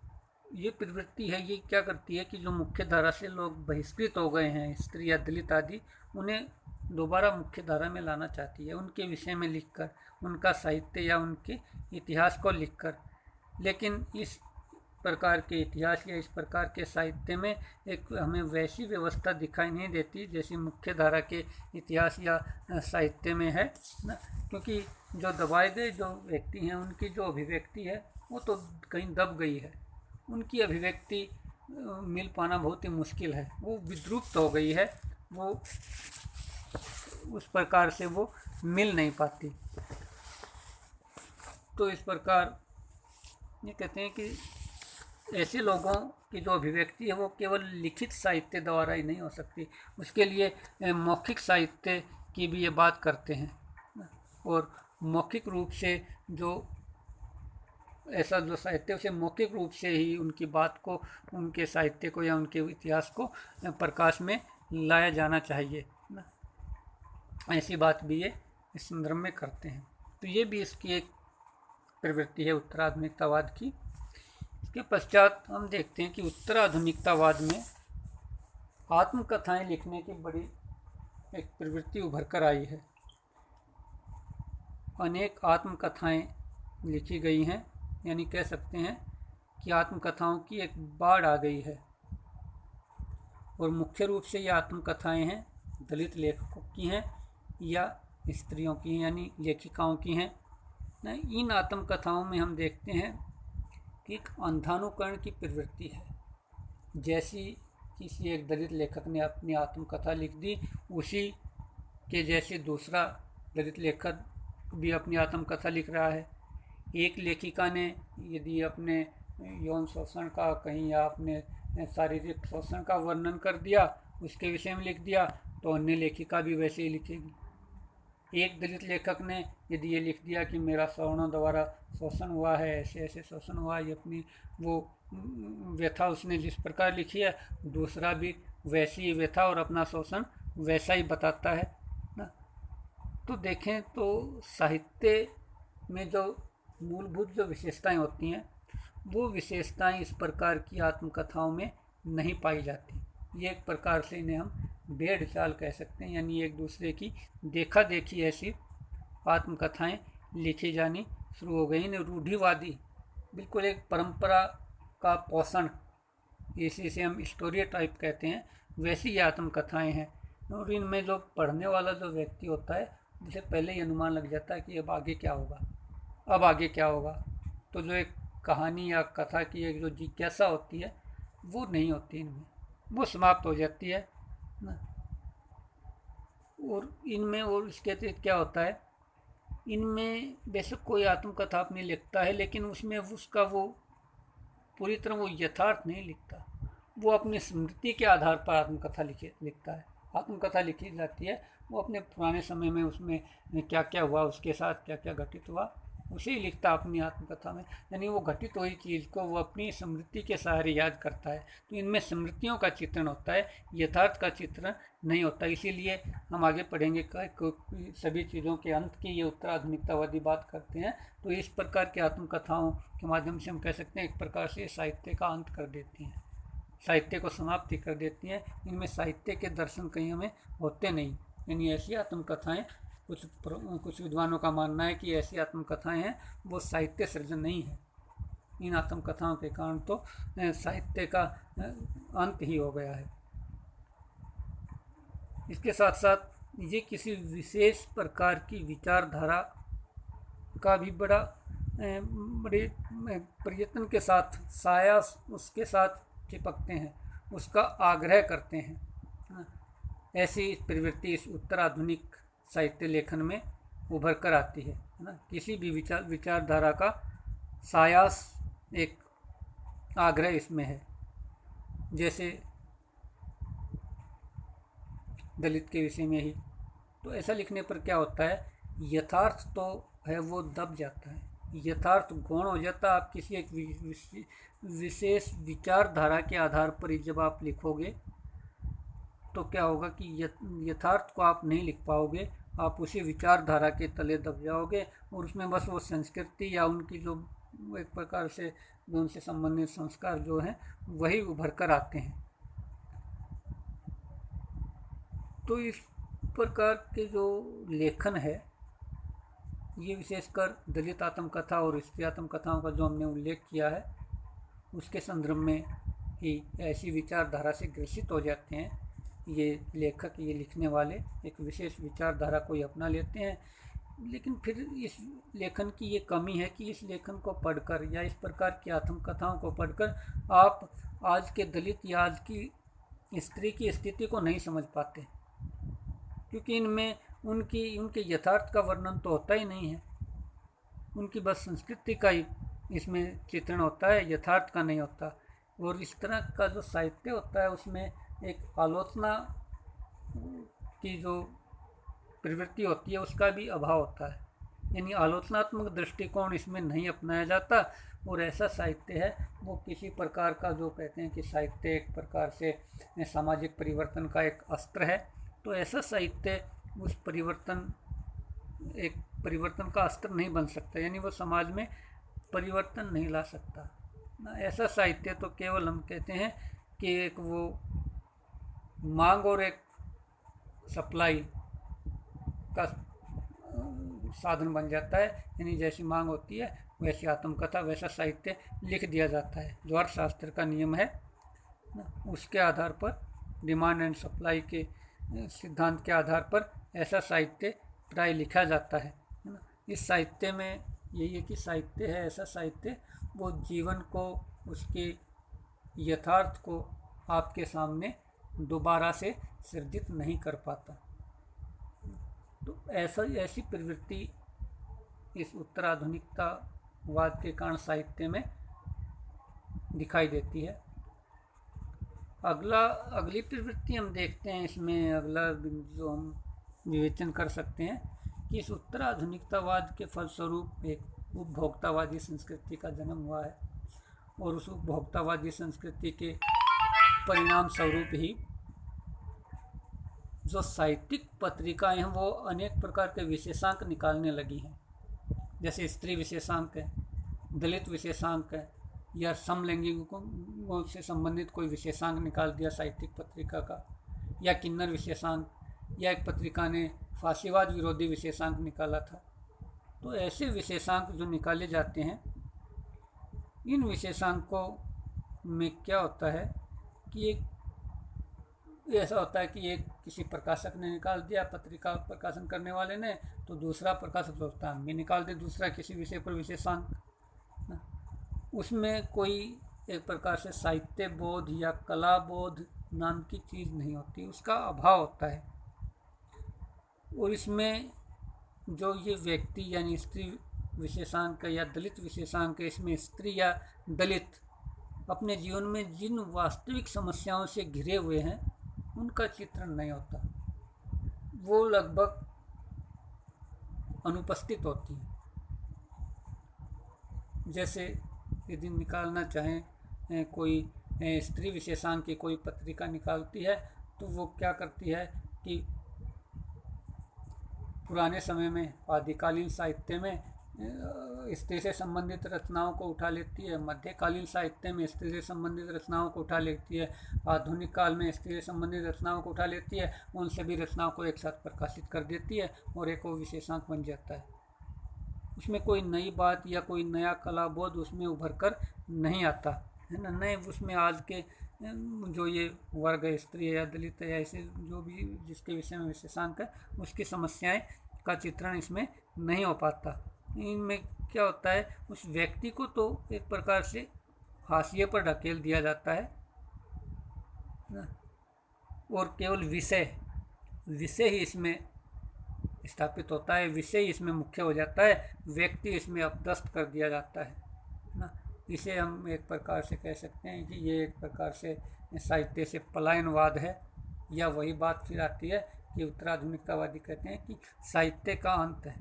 Speaker 1: ये प्रवृत्ति है ये क्या करती है कि जो मुख्य धारा से लोग बहिष्कृत हो गए हैं, स्त्री या दलित आदि, उन्हें दोबारा मुख्य धारा में लाना चाहती है, उनके विषय में लिखकर, उनका साहित्य या उनके इतिहास को लिखकर। लेकिन इस प्रकार के इतिहास या इस प्रकार के साहित्य में एक हमें वैसी व्यवस्था दिखाई नहीं देती जैसी मुख्य धारा के इतिहास या साहित्य में है ना। क्योंकि जो दबाए गए जो व्यक्ति हैं उनकी जो अभिव्यक्ति है वो तो कहीं दब गई है, उनकी अभिव्यक्ति मिल पाना बहुत ही मुश्किल है, वो विद्रुप्त हो गई है, वो उस प्रकार से वो मिल नहीं पाती। तो इस प्रकार ये कहते हैं कि ऐसे लोगों की जो अभिव्यक्ति है वो केवल लिखित साहित्य द्वारा ही नहीं हो सकती, उसके लिए मौखिक साहित्य की भी ये बात करते हैं। और मौखिक रूप से जो ऐसा जो साहित्य उसे मौखिक रूप से ही उनकी बात को, उनके साहित्य को या उनके इतिहास को प्रकाश में लाया जाना चाहिए ना। ऐसी बात भी ये इस संदर्भ में करते हैं। तो ये भी इसकी एक प्रवृत्ति है उत्तराधुनिकतावाद की। इसके पश्चात हम देखते हैं कि उत्तराधुनिकतावाद में आत्मकथाएं लिखने की बड़ी एक प्रवृत्ति उभर कर आई है। अनेक आत्मकथाएं लिखी गई हैं, यानी कह सकते हैं कि आत्मकथाओं की एक बाढ़ आ गई है। और मुख्य रूप से ये आत्मकथाएं हैं दलित लेखकों की हैं या स्त्रियों की यानी लेखिकाओं की हैं। इन आत्मकथाओं में हम देखते हैं कि एक अंधानुकरण की प्रवृत्ति है। जैसी किसी एक दलित लेखक ने अपनी आत्मकथा लिख दी, उसी के जैसे दूसरा दलित लेखक भी अपनी आत्मकथा लिख रहा है। एक लेखिका ने यदि अपने यौन शोषण का कहीं या अपने शारीरिक शोषण का वर्णन कर दिया, उसके विषय में लिख दिया, तो अन्य लेखिका भी वैसे ही लिखेगी। एक दलित लेखक ने यदि ये लिख दिया कि मेरा सवर्णों द्वारा शोषण हुआ है, ऐसे ऐसे शोषण हुआ, ये अपनी वो व्यथा उसने जिस प्रकार लिखी है, दूसरा भी वैसी ही व्यथा और अपना शोषण वैसा ही बताता है ना। तो देखें तो साहित्य में जो मूलभूत जो विशेषताएं होती हैं, वो विशेषताएं इस प्रकार की आत्मकथाओं में नहीं पाई जाती। ये एक प्रकार से इन्हें हम भेड़ चाल कह सकते हैं, यानी एक दूसरे की देखा देखी ऐसी आत्मकथाएं लिखी जानी शुरू हो गई। इन्हें रूढ़िवादी, बिल्कुल एक परंपरा का पोषण, इसी से हम स्टोरी टाइप कहते हैं, वैसी ये आत्मकथाएं हैं। और इनमें जो पढ़ने वाला जो व्यक्ति होता है, जिसे पहले ही अनुमान लग जाता है कि अब आगे क्या होगा, अब आगे क्या होगा। तो जो एक कहानी या कथा की एक जो जिज्ञासा होती है, वो नहीं होती इनमें, वो समाप्त हो जाती है ना। और इनमें और इसके अतिरिक्त क्या होता है, इनमें बेशक कोई आत्मकथा अपनी लिखता है, लेकिन उसमें उसका वो पूरी तरह वो यथार्थ नहीं लिखता, वो अपनी स्मृति के आधार पर आत्मकथा लिखता है। आत्मकथा लिखी जाती है, वो अपने पुराने समय में उसमें क्या क्या हुआ, उसके साथ क्या क्या घटित हुआ, उसे ही लिखता अपनी आत्मकथा में। यानी वो घटित हुई चीज़ को वो अपनी स्मृति के सहारे याद करता है। तो इनमें स्मृतियों का चित्रण होता है, यथार्थ का चित्रण नहीं होता। इसीलिए हम आगे पढ़ेंगे कि सभी चीज़ों के अंत की ये उत्तराधुनिकतावादी बात करते हैं। तो इस प्रकार की आत्मकथाओं के माध्यम से हम कह सकते हैं एक प्रकार से साहित्य का अंत कर देती हैं, साहित्य को समाप्ति कर देती हैं। इनमें साहित्य के दर्शन कहीं हमें होते नहीं। यानी ऐसी आत्मकथाएं, कुछ विद्वानों का मानना है कि ऐसी आत्मकथाएं हैं वो साहित्य सृजन नहीं है। इन आत्मकथाओं के कारण तो साहित्य का अंत ही हो गया है। इसके साथ साथ ये किसी विशेष प्रकार की विचारधारा का भी बड़े प्रयत्न के साथ साया उसके साथ चिपकते हैं, उसका आग्रह करते हैं। ऐसी प्रवृत्ति इस उत्तराधुनिक साहित्य लेखन में उभर कर आती है ना। किसी भी विचारधारा का सायास एक आग्रह इसमें है। जैसे दलित के विषय में ही, तो ऐसा लिखने पर क्या होता है, यथार्थ तो है वो दब जाता है, यथार्थ गौण हो जाता है। आप किसी एक विशेष विचारधारा के आधार पर जब आप लिखोगे तो क्या होगा कि यथार्थ को आप नहीं लिख पाओगे, आप उसी विचारधारा के तले दब जाओगे और उसमें बस वो संस्कृति या उनकी जो एक प्रकार से उनसे संबंधित संस्कार जो हैं वही उभर कर आते हैं। तो इस प्रकार के जो लेखन है, ये विशेषकर दलित आत्मकथा और स्त्री आत्मकथाओं का जो हमने उल्लेख किया है, उसके संदर्भ में ही ऐसी विचारधारा से ग्रसित हो जाते हैं ये लेखक, ये लिखने वाले एक विशेष विचारधारा को ही अपना लेते हैं। लेकिन फिर इस लेखन की ये कमी है कि इस लेखन को पढ़कर या इस प्रकार की आत्मकथाओं को पढ़कर आप आज के दलित या आज की स्त्री की स्थिति को नहीं समझ पाते, क्योंकि इनमें उनके यथार्थ का वर्णन तो होता ही नहीं है, उनकी बस संस्कृति का ही इसमें चित्रण होता है, यथार्थ का नहीं होता। और इस तरह का जो साहित्य होता है उसमें एक आलोचना की जो प्रवृत्ति होती है उसका भी अभाव होता है, यानी आलोचनात्मक दृष्टिकोण इसमें नहीं अपनाया जाता। और ऐसा साहित्य है वो किसी प्रकार का, जो कहते हैं कि साहित्य एक प्रकार से सामाजिक परिवर्तन का एक अस्त्र है, तो ऐसा साहित्य उस परिवर्तन का अस्त्र नहीं बन सकता, यानी वो समाज में परिवर्तन नहीं ला सकता ना। ऐसा साहित्य तो केवल हम कहते हैं कि एक वो मांग और एक सप्लाई का साधन बन जाता है, यानी जैसी मांग होती है वैसी आत्मकथा, वैसा साहित्य लिख दिया जाता है। जो अर्थशास्त्र का नियम है उसके आधार पर, डिमांड एंड सप्लाई के सिद्धांत के आधार पर ऐसा साहित्य प्राय लिखा जाता है ना। इस साहित्य में यही है कि साहित्य है ऐसा साहित्य वो जीवन को, उसके यथार्थ को आपके सामने दोबारा से सृजित नहीं कर पाता। तो ऐसी प्रवृत्ति इस उत्तराधुनिकतावाद के कारण साहित्य में दिखाई देती है। अगली प्रवृत्ति हम देखते हैं इसमें, अगला जो हम विवेचन कर सकते हैं कि इस उत्तराधुनिकतावाद के फलस्वरूप एक उपभोक्तावादी संस्कृति का जन्म हुआ है, और उस उपभोक्तावादी संस्कृति के परिणाम स्वरूप ही जो साहित्यिक पत्रिकाएं हैं वो अनेक प्रकार के विशेषांक निकालने लगी हैं। जैसे स्त्री विशेषांक है, दलित विशेषांक है, या समलैंगिकों से संबंधित कोई विशेषांक निकाल दिया साहित्यिक पत्रिका का, या किन्नर विशेषांक, या एक पत्रिका ने फांसीवाद विरोधी विशेषांक निकाला था। तो ऐसे विशेषांक जो निकाले जाते हैं, इन विशेषांकों में क्या होता है कि ऐसा होता है कि एक किसी प्रकाशक ने निकाल दिया, पत्रिका प्रकाशन करने वाले ने, तो दूसरा प्रकाशक सोचता है हम भी निकाल दे दूसरा किसी विषय पर विशेषांक। उसमें कोई एक प्रकार से साहित्य बोध या कला बोध नाम की चीज़ नहीं होती, उसका अभाव होता है। और इसमें जो ये व्यक्ति यानी स्त्री विशेषांक या दलित विशेषांक, इसमें स्त्री या दलित अपने जीवन में जिन वास्तविक समस्याओं से घिरे हुए हैं उनका चित्रण नहीं होता, वो लगभग अनुपस्थित होती है। जैसे यदि निकालना चाहें कोई स्त्री विशेषांक की कोई पत्रिका निकालती है, तो वो क्या करती है कि पुराने समय में आदिकालीन साहित्य में स्त्री से संबंधित रचनाओं को उठा लेती है, मध्यकालीन साहित्य में स्त्री से संबंधित रचनाओं को उठा लेती है, आधुनिक काल में स्त्री से संबंधित रचनाओं को उठा लेती है, उन सभी रचनाओं को एक साथ प्रकाशित कर देती है और एक वो विशेषांक बन जाता है। उसमें कोई नई बात या कोई नया कला बोध उसमें उभर कर नहीं आता है ना, नए उसमें आज के जो ये वर्ग है, स्त्री है या दलित है, ऐसे जो भी जिसके विषय में विशेषांक है, उसकी समस्याएं का चित्रण इसमें नहीं हो पाता। इनमें क्या होता है, उस व्यक्ति को तो एक प्रकार से हाशिए पर ढकेल दिया जाता है ना, और केवल विषय ही इसमें स्थापित होता है, विषय ही इसमें मुख्य हो जाता है, व्यक्ति इसमें अपदस्थ कर दिया जाता है ना। इसे हम एक प्रकार से कह सकते हैं कि ये एक प्रकार से साहित्य से पलायनवाद है, या वही बात फिर आती है कि उत्तराधुनिकतावादी कहते हैं कि साहित्य का अंत है।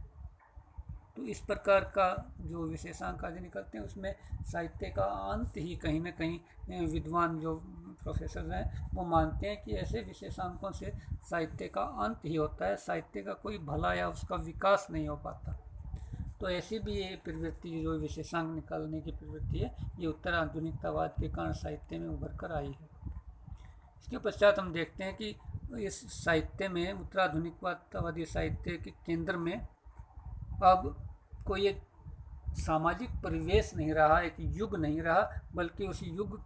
Speaker 1: तो इस प्रकार का जो विशेषांक आदि निकलते हैं उसमें साहित्य का अंत ही कहीं ना कहीं विद्वान जो प्रोफेसर हैं वो मानते हैं कि ऐसे विशेषांकों से साहित्य का अंत ही होता है, साहित्य का कोई भला या उसका विकास नहीं हो पाता। तो ऐसी भी ये प्रवृत्ति जो विशेषांक निकालने की प्रवृत्ति है, ये उत्तराधुनिकतावाद के कारण साहित्य में उभर कर आई है। इसके पश्चात हम देखते हैं कि इस साहित्य में, उत्तराधुनिकतावादी साहित्य के केंद्र में अब कोई एक सामाजिक परिवेश नहीं रहा, एक युग नहीं रहा, बल्कि उस युग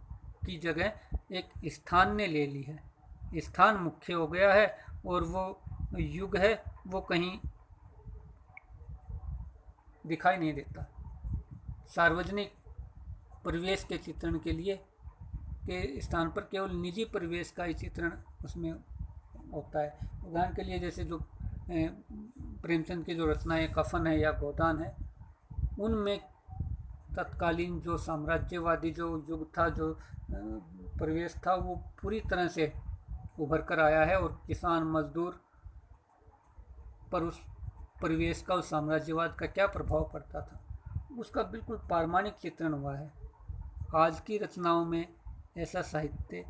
Speaker 1: की जगह एक स्थान ने ले ली है। स्थान मुख्य हो गया है और वो युग है वो कहीं दिखाई नहीं देता। सार्वजनिक परिवेश के चित्रण के लिए के स्थान पर केवल निजी परिवेश का ही चित्रण उसमें होता है। उदाहरण के लिए जैसे जो प्रेमचंद की जो रचनाएं कफन है या गोदान है, उनमें तत्कालीन जो साम्राज्यवादी जो युग था, जो परिवेश था, वो पूरी तरह से उभर कर आया है और किसान मजदूर पर उस परिवेश का, उस साम्राज्यवाद का क्या प्रभाव पड़ता था, उसका बिल्कुल पारमाणिक चित्रण हुआ है। आज की रचनाओं में ऐसा साहित्य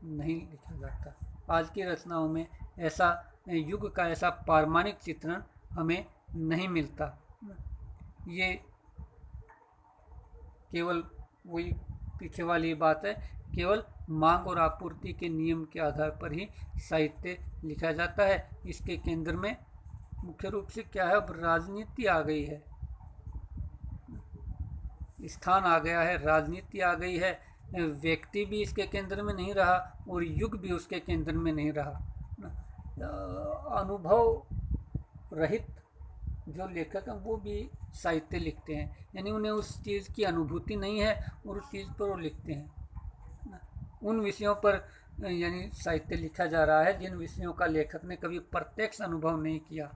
Speaker 1: नहीं लिखा जाता, आज की रचनाओं में ऐसा युग का ऐसा पारमाणिक चित्रण हमें नहीं मिलता। ये केवल वही पीछे वाली बात है, केवल मांग और आपूर्ति के नियम के आधार पर ही साहित्य लिखा जाता है। इसके केंद्र में मुख्य रूप से क्या है, अब राजनीति आ गई है, स्थान आ गया है, राजनीति आ गई है, व्यक्ति भी इसके केंद्र में नहीं रहा और युग भी उसके केंद्र में नहीं रहा। अनुभव रहित जो लेखक हैं वो भी साहित्य लिखते हैं, यानी उन्हें उस चीज़ की अनुभूति नहीं है और उस चीज़ पर वो लिखते हैं। उन विषयों पर यानी साहित्य लिखा जा रहा है जिन विषयों का लेखक ने कभी प्रत्यक्ष अनुभव नहीं किया।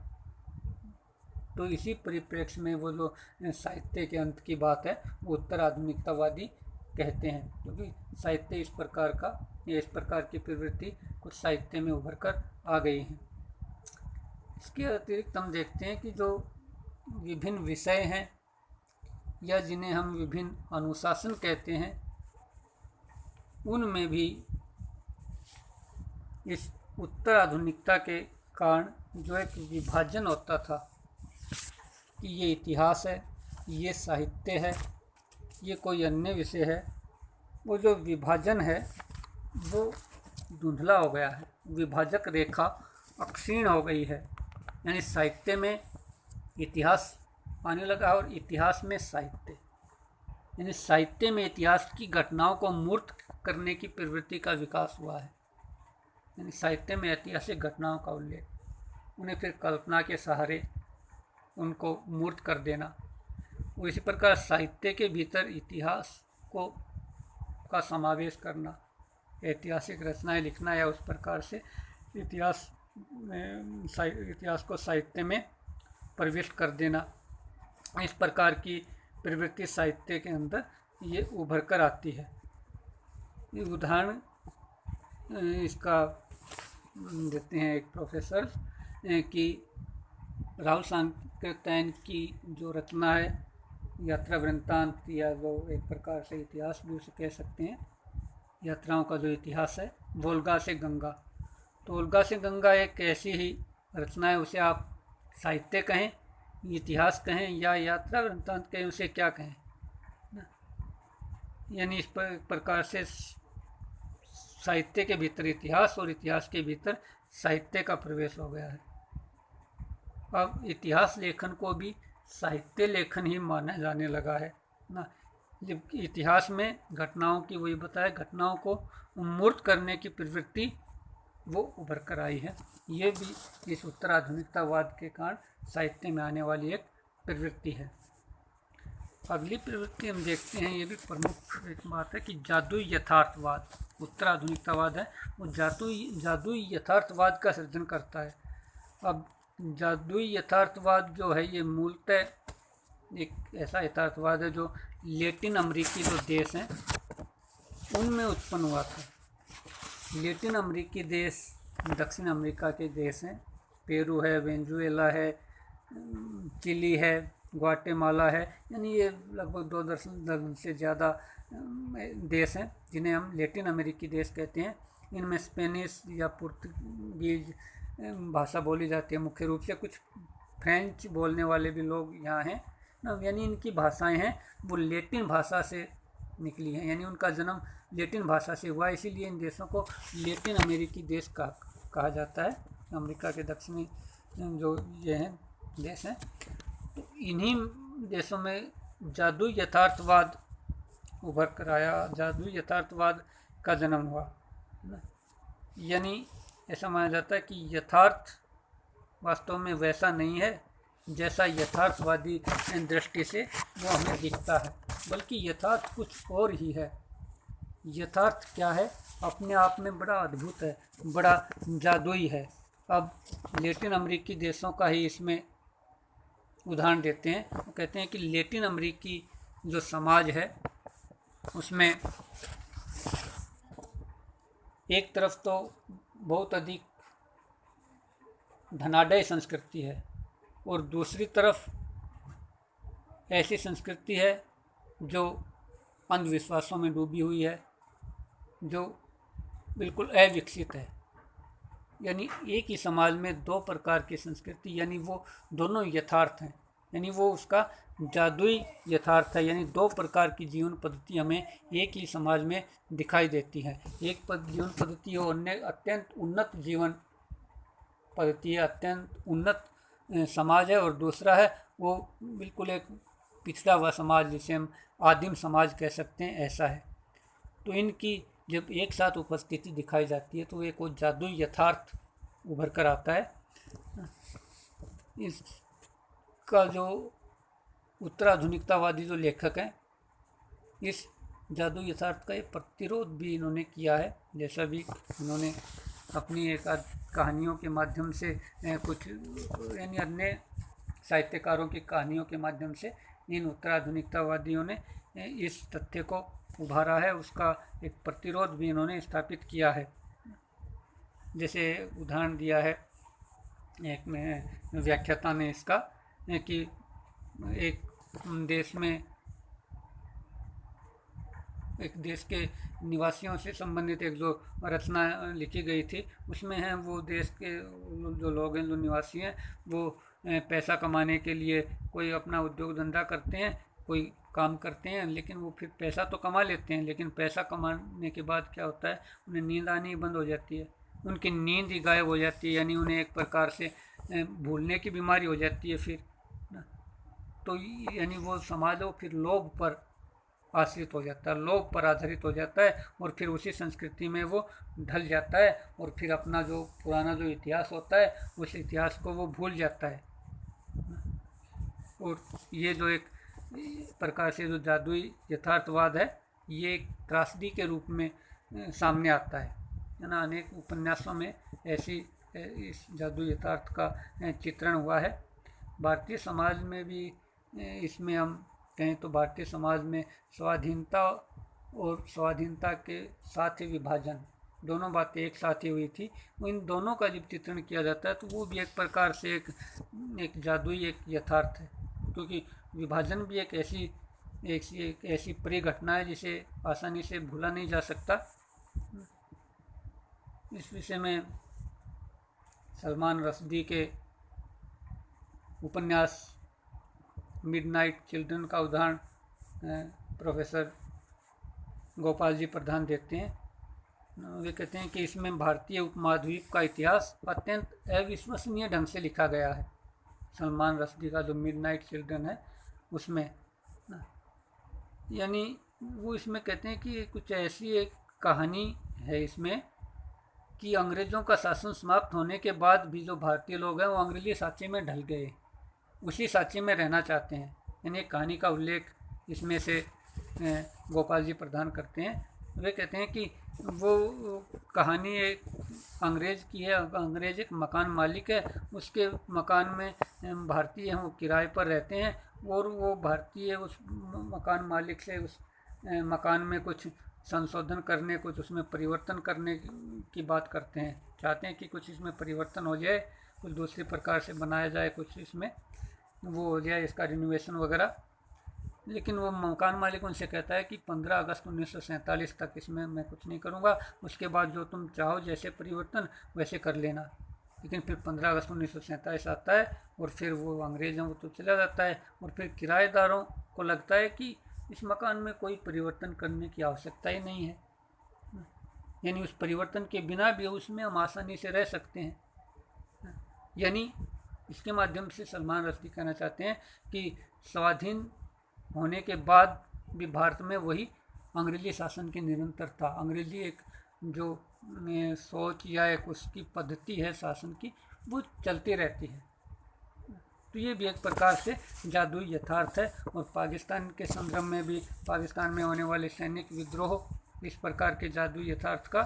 Speaker 1: तो इसी परिप्रेक्ष्य में वो जो साहित्य के अंत की बात है वो उत्तराधुनिकतावादी कहते हैं, क्योंकि साहित्य इस प्रकार का ये इस प्रकार की प्रवृत्ति कुछ साहित्य में उभर कर आ गई है। इसके अतिरिक्त हम देखते हैं कि जो विभिन्न विषय हैं या जिन्हें हम विभिन्न अनुशासन कहते हैं, उनमें भी इस उत्तर आधुनिकता के कारण जो एक विभाजन होता था कि ये इतिहास है, ये साहित्य है, ये कोई अन्य विषय है, वो जो विभाजन है वो धुंधला हो गया है। विभाजक रेखा अक्षीण हो गई है। यानी साहित्य में इतिहास आने लगा और इतिहास में साहित्य, यानी साहित्य में इतिहास की घटनाओं को मूर्त करने की प्रवृत्ति का विकास हुआ है। यानी साहित्य में ऐतिहासिक घटनाओं का उल्लेख, उन्हें फिर कल्पना के सहारे उनको मूर्त कर देना। इसी प्रकार साहित्य के भीतर इतिहास को का समावेश करना, ऐतिहासिक रचनाएं लिखना या उस प्रकार से इतिहास को साहित्य में प्रविष्ट कर देना, इस प्रकार की प्रवृत्ति साहित्य के अंदर ये उभर कर आती है। उदाहरण इसका देते हैं एक प्रोफेसर कि राहुल सांकृत्यायन की जो रचना है यात्रा वृत्तांत, या जो एक प्रकार से इतिहास भी उसे कह सकते हैं, यात्राओं का जो इतिहास है, वोल्गा से गंगा। तो वोल्गा से गंगा एक ऐसी ही रचना है, उसे आप साहित्य कहें, इतिहास कहें या यात्रा वृत्तांत कहें, उसे क्या कहें ना। यानी इस प्रकार से साहित्य के भीतर इतिहास और इतिहास के भीतर साहित्य का प्रवेश हो गया है। अब इतिहास लेखन को भी साहित्य लेखन ही माना जाने लगा है ना। जबकि इतिहास में घटनाओं की, वही बताया, घटनाओं को मूर्त करने की प्रवृत्ति वो उभर कर आई है। ये भी इस उत्तराधुनिकतावाद के कारण साहित्य में आने वाली एक प्रवृत्ति है। अगली प्रवृत्ति हम देखते हैं, ये भी प्रमुख एक बात है कि जादुई यथार्थवाद। उत्तराधुनिकतावाद है वो जादुई यथार्थवाद का सृजन करता है। अब जादुई यथार्थवाद जो है ये मूलतः एक ऐसा यथार्थवाद है जो लैटिन अमेरिकी जो देश हैं उनमें उत्पन्न हुआ था। लैटिन अमेरिकी देश दक्षिण अमेरिका के देश हैं, पेरू है, वेनेजुएला है, चिली है, ग्वाटेमाला है, यानी ये लगभग 2 दर्जन से ज़्यादा देश हैं जिन्हें हम लैटिन अमेरिकी देश कहते हैं। इनमें स्पेनिश या पुर्तगीज भाषा बोली जाती है मुख्य रूप से। कुछ फ्रेंच बोलने वाले भी लोग यहाँ हैं ना। यानी इनकी भाषाएं हैं वो लैटिन भाषा से निकली हैं, यानी उनका जन्म लैटिन भाषा से हुआ, इसीलिए इन देशों को लैटिन अमेरिकी देश कहा जाता है। अमेरिका के दक्षिणी जो ये हैं देश हैं, तो इन्हीं देशों में जादुई यथार्थवाद उभर कर आया, जादुई यथार्थवाद का जन्म हुआ। यानी ऐसा माना जाता है कि यथार्थ वास्तव में वैसा नहीं है जैसा यथार्थवादी दृष्टि से वो हमें दिखता है, बल्कि यथार्थ कुछ और ही है। यथार्थ क्या है? अपने आप में बड़ा अद्भुत है, बड़ा जादुई है। अब लैटिन अमेरिकी देशों का ही इसमें उदाहरण देते हैं। वो कहते हैं कि लैटिन अमेरिकी जो समाज है उसमें एक तरफ तो बहुत अधिक धनाढ्य संस्कृति है और दूसरी तरफ ऐसी संस्कृति है जो अंधविश्वासों में डूबी हुई है, जो बिल्कुल अविकसित है। यानी एक ही समाज में 2 प्रकार की संस्कृति, यानी वो दोनों यथार्थ हैं, यानी वो उसका जादुई यथार्थ है। यानी 2 प्रकार की जीवन पद्धति हमें एक ही समाज में दिखाई देती है। एक जीवन पद्धति हो अन्य अत्यंत उन्नत जीवन पद्धति है, अत्यंत उन्नत समाज है, और दूसरा है वो बिल्कुल एक पिछड़ा हुआ समाज, जिसे हम आदिम समाज कह सकते हैं, ऐसा है। तो इनकी जब एक साथ उपस्थिति दिखाई जाती है तो एक वो जादुई यथार्थ उभर कर आता है। इसका जो उत्तराधुनिकतावादी जो लेखक हैं, इस जादुई यथार्थ का एक प्रतिरोध भी इन्होंने किया है। जैसा भी इन्होंने अपनी एक कहानियों के माध्यम से कुछ यानी अन्य साहित्यकारों की कहानियों के माध्यम से इन उत्तराधुनिकतावादियों ने इस तथ्य को उभारा है उसका एक प्रतिरोध भी इन्होंने स्थापित किया है। जैसे उदाहरण दिया है एक में व्याख्याता ने इसका कि एक देश में एक देश के निवासियों से संबंधित एक जो रचना लिखी गई थी उसमें है वो देश के जो लोग हैं, जो निवासी हैं, वो पैसा कमाने के लिए कोई अपना उद्योग धंधा करते हैं, कोई काम करते हैं, लेकिन वो फिर पैसा तो कमा लेते हैं, लेकिन पैसा कमाने के बाद क्या होता है, उन्हें नींद आनी बंद हो जाती है, उनकी नींद ही गायब हो जाती है, यानी उन्हें एक प्रकार से भूलने की बीमारी हो जाती है फिर ना। तो यानी वो समाज वो फिर लोभ पर आश्रित हो जाता है, लोभ पर आधारित हो जाता है और फिर उसी संस्कृति में वो ढल जाता है और फिर अपना जो पुराना जो इतिहास होता है उस इतिहास को वो भूल जाता है। और ये जो एक प्रकार से जो जादुई यथार्थवाद है ये एक त्रासदी के रूप में सामने आता है ना। अनेक उपन्यासों में ऐसी इस जादुई यथार्थ का चित्रण हुआ है। भारतीय समाज में भी इसमें हम कहें तो भारतीय समाज में स्वाधीनता और स्वाधीनता के साथ ही विभाजन दोनों बातें एक साथ ही हुई थी। इन दोनों का जब चित्रण किया जाता है तो वो भी एक प्रकार से एक जादुई एक यथार्थ है, क्योंकि विभाजन भी एक ऐसी परिघटना है जिसे आसानी से भूला नहीं जा सकता। इस विषय में सलमान रश्दी के उपन्यास मिडनाइट चिल्ड्रन का उदाहरण प्रोफेसर गोपाल जी प्रधान देते हैं। वे कहते हैं कि इसमें भारतीय उपमहाद्वीप का इतिहास अत्यंत अविश्वसनीय ढंग से लिखा गया है। सलमान रश्दी का जो मिडनाइट चिल्ड्रन है उसमें यानी वो इसमें कहते हैं कि कुछ ऐसी एक कहानी है इसमें कि अंग्रेज़ों का शासन समाप्त होने के बाद भी जो भारतीय लोग हैं वो अंग्रेजी साँचे में ढल गए, उसी साँचे में रहना चाहते हैं। यानी कहानी का उल्लेख इसमें से गोपाल जी प्रदान करते हैं। वे कहते हैं कि वो कहानी एक अंग्रेज़ की है। अंग्रेज़ एक मकान मालिक है, उसके मकान में भारतीय हैं वो किराए पर रहते हैं और वो भारतीय उस मकान मालिक से उस मकान में कुछ संशोधन करने, कुछ उसमें परिवर्तन करने की बात करते हैं, चाहते हैं कि कुछ इसमें परिवर्तन हो जाए, कुछ दूसरी प्रकार से बनाया जाए, कुछ इसमें वो हो जाए, इसका रिनोवेशन वगैरह। लेकिन वो मकान मालिक उनसे कहता है कि 15 अगस्त 1947 तक इसमें मैं कुछ नहीं करूँगा, उसके बाद जो तुम चाहो जैसे परिवर्तन वैसे कर लेना। लेकिन फिर 15 अगस्त 1947 आता है और फिर वो अंग्रेज़ हैं वो तो चला जाता है और फिर किराएदारों को लगता है कि इस मकान में कोई परिवर्तन करने की आवश्यकता ही नहीं है, यानी उस परिवर्तन के बिना भी उसमें हम आसानी से रह सकते हैं। यानी इसके माध्यम से सलमान रश्दी कहना चाहते हैं कि स्वाधीन होने के बाद भी भारत में वही अंग्रेजी शासन की निरंतरता, अंग्रेजी एक जो सोच या एक उसकी पद्धति है शासन की वो चलती रहती है। तो ये भी एक प्रकार से जादुई यथार्थ है। और पाकिस्तान के संदर्भ में भी पाकिस्तान में होने वाले सैनिक विद्रोह इस प्रकार के जादुई यथार्थ का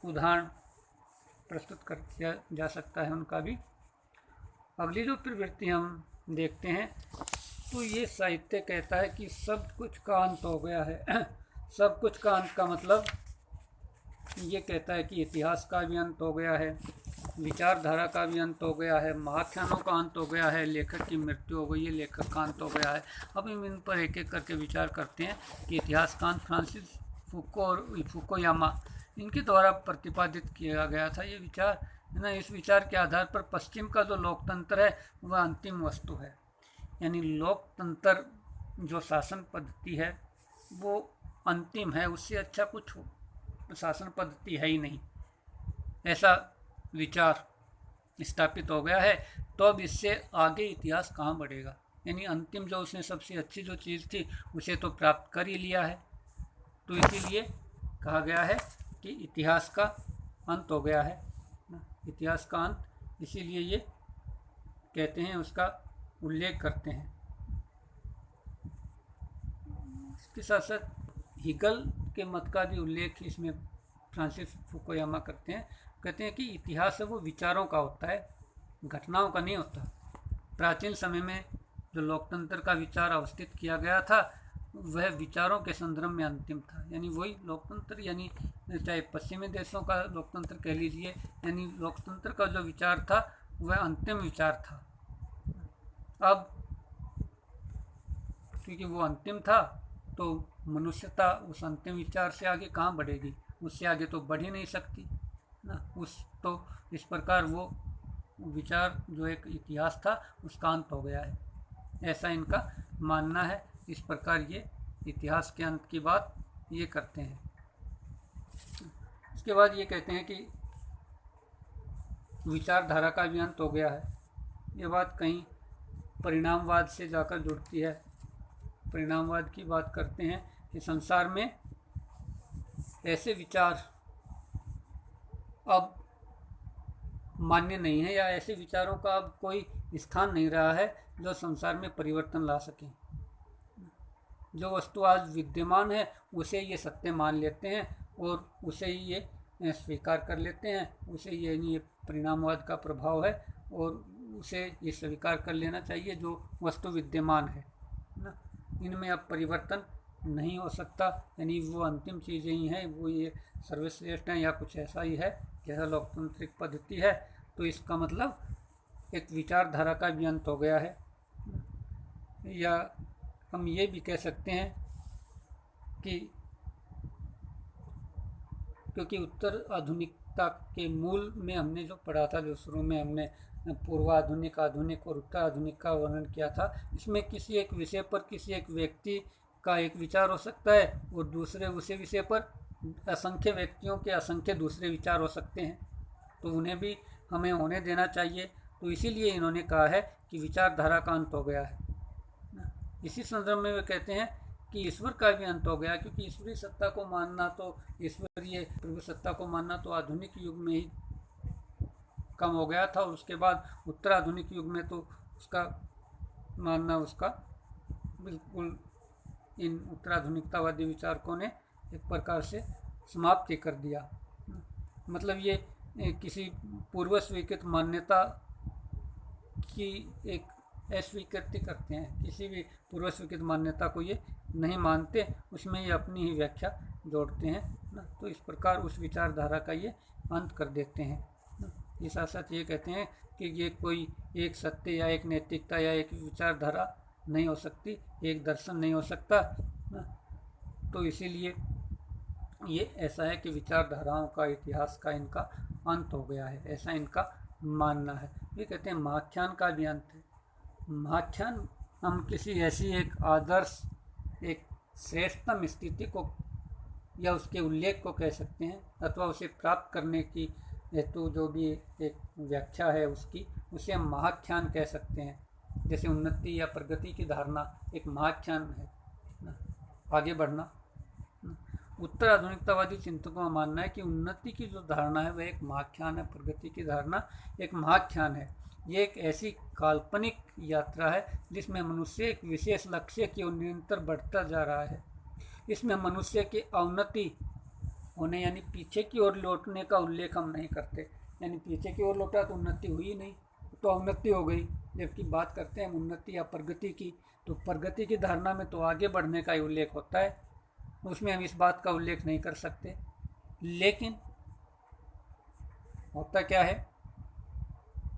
Speaker 1: उदाहरण प्रस्तुत कर किया जा सकता है उनका भी। अगली जो प्रवृत्ति हम देखते हैं तो ये साहित्य कहता है कि सब कुछ का अंत हो गया है। सब कुछ का अंत का मतलब ये कहता है कि इतिहास का भी अंत हो गया है, विचारधारा का भी अंत हो गया है, महाख्यानों का अंत हो गया है, लेखक की मृत्यु हो गई है, लेखक का अंत हो गया है। अब हम इन पर एक एक करके विचार करते हैं कि इतिहास का अंत फ्रांसिस फुको और फुकुयामा इनके द्वारा प्रतिपादित किया गया था ये विचार है ना। इस विचार के आधार पर पश्चिम का जो लोकतंत्र है वह अंतिम वस्तु है, यानी लोकतंत्र जो शासन पद्धति है वो अंतिम है, उससे अच्छा कुछ शासन पद्धति है ही नहीं, ऐसा विचार स्थापित हो गया है। तो अब इससे आगे इतिहास कहाँ बढ़ेगा, यानी अंतिम जो उसने सबसे अच्छी जो चीज़ थी उसे तो प्राप्त कर ही लिया है। तो इसीलिए कहा गया है कि इतिहास का अंत हो गया है, इतिहास का अंत, इसीलिए ये कहते हैं, उसका उल्लेख करते हैं। इसके साथ साथ हीगल के मत का भी उल्लेख इसमें फ्रांसिस फुकुयामा करते हैं। कहते हैं कि इतिहास है वो विचारों का होता है, घटनाओं का नहीं होता। प्राचीन समय में जो लोकतंत्र का विचार अवस्थित किया गया था वह विचारों के संदर्भ में अंतिम था। यानी वही लोकतंत्र, यानी चाहे पश्चिमी देशों का लोकतंत्र कह लीजिए, यानी लोकतंत्र का जो विचार था वह अंतिम विचार था। अब क्योंकि वो अंतिम था तो मनुष्यता उस अंतिम विचार से आगे कहाँ बढ़ेगी, उससे आगे तो बढ़ ही नहीं सकती ना। इस प्रकार वो विचार जो एक इतिहास था उसका अंत हो गया है, ऐसा इनका मानना है। इस प्रकार ये इतिहास के अंत की बात ये करते हैं। इसके बाद ये कहते हैं कि विचारधारा का भी अंत हो गया है। ये बात कहीं परिणामवाद से जाकर जुड़ती है। परिणामवाद की बात करते हैं कि संसार में ऐसे विचार अब मान्य नहीं है, या ऐसे विचारों का अब कोई स्थान नहीं रहा है जो संसार में परिवर्तन ला सके। जो वस्तु आज विद्यमान है उसे ये सत्य मान लेते हैं और उसे ही ये स्वीकार कर लेते हैं, उसे ये परिणामवाद का प्रभाव है और उसे ये स्वीकार कर लेना चाहिए जो वस्तु विद्यमान है ना। इनमें अब परिवर्तन नहीं हो सकता, यानी वो अंतिम चीज़ें ही हैं, वो ये सर्वश्रेष्ठ हैं या कुछ ऐसा ही है जैसा लोकतांत्रिक पद्धति है। तो इसका मतलब एक विचारधारा का भी अंत हो गया है। या हम ये भी कह सकते हैं कि क्योंकि उत्तर आधुनिकता के मूल में हमने जो पढ़ा था, जो शुरू में हमने पूर्वाधुनिक, आधुनिक और उत्तर आधुनिक का वर्णन किया था, इसमें किसी एक विषय पर किसी एक व्यक्ति का एक विचार हो सकता है और दूसरे उसी विषय पर असंख्य व्यक्तियों के असंख्य दूसरे विचार हो सकते हैं, तो उन्हें भी हमें होने देना चाहिए। तो इसीलिए इन्होंने कहा है कि विचारधारा का अंत हो गया है। इसी संदर्भ में वे कहते हैं कि ईश्वर का भी अंत हो गया, क्योंकि ईश्वरीय सत्ता को मानना, तो ईश्वरीय प्रभु सत्ता को मानना तो आधुनिक युग में ही कम हो गया था और उसके बाद उत्तराधुनिक युग में तो उसका मानना उसका बिल्कुल इन उत्तराधुनिकतावादी विचारकों ने एक प्रकार से समाप्ति कर दिया। मतलब ये किसी पूर्व स्वीकृत मान्यता की एक अस्वीकृति करते हैं, किसी भी पूर्व स्वीकृत मान्यता को ये नहीं मानते, उसमें ये अपनी ही व्याख्या जोड़ते हैं ना। तो इस प्रकार उस विचारधारा का ये अंत कर देते हैं। ये साथ साथ ये कहते हैं कि ये कोई एक सत्य या एक नैतिकता या एक विचारधारा नहीं हो सकती, एक दर्शन नहीं हो सकता ना। तो इसीलिए ये ऐसा है कि विचारधाराओं का, इतिहास का इनका अंत हो गया है, ऐसा इनका मानना है। ये कहते हैं महाख्यान का भी अंत है। महाख्यान हम किसी ऐसी एक आदर्श, एक श्रेष्ठतम स्थिति को या उसके उल्लेख को कह सकते हैं, अथवा उसे प्राप्त करने की हेतु जो भी एक व्याख्या है उसकी, उसे हम महाख्यान कह सकते हैं। जैसे उन्नति या प्रगति की धारणा एक महाख्यान है ना, आगे बढ़ना। उत्तर आधुनिकतावादी चिंतकों का मानना है कि उन्नति की जो धारणा है वह एक महाख्यान है, प्रगति की धारणा एक महाख्यान है। ये एक ऐसी काल्पनिक यात्रा है जिसमें मनुष्य एक विशेष लक्ष्य की ओर निरंतर बढ़ता जा रहा है। इसमें मनुष्य के अवनति होने यानी पीछे की ओर लौटने का उल्लेख हम नहीं करते, यानी पीछे की ओर लौटा तो उन्नति हुई नहीं, तो अवनति हो गई। जबकि बात करते हैं उन्नति या प्रगति की, तो प्रगति की धारणा में तो आगे बढ़ने का ही उल्लेख होता है, उसमें हम इस बात का उल्लेख नहीं कर सकते। लेकिन होता क्या है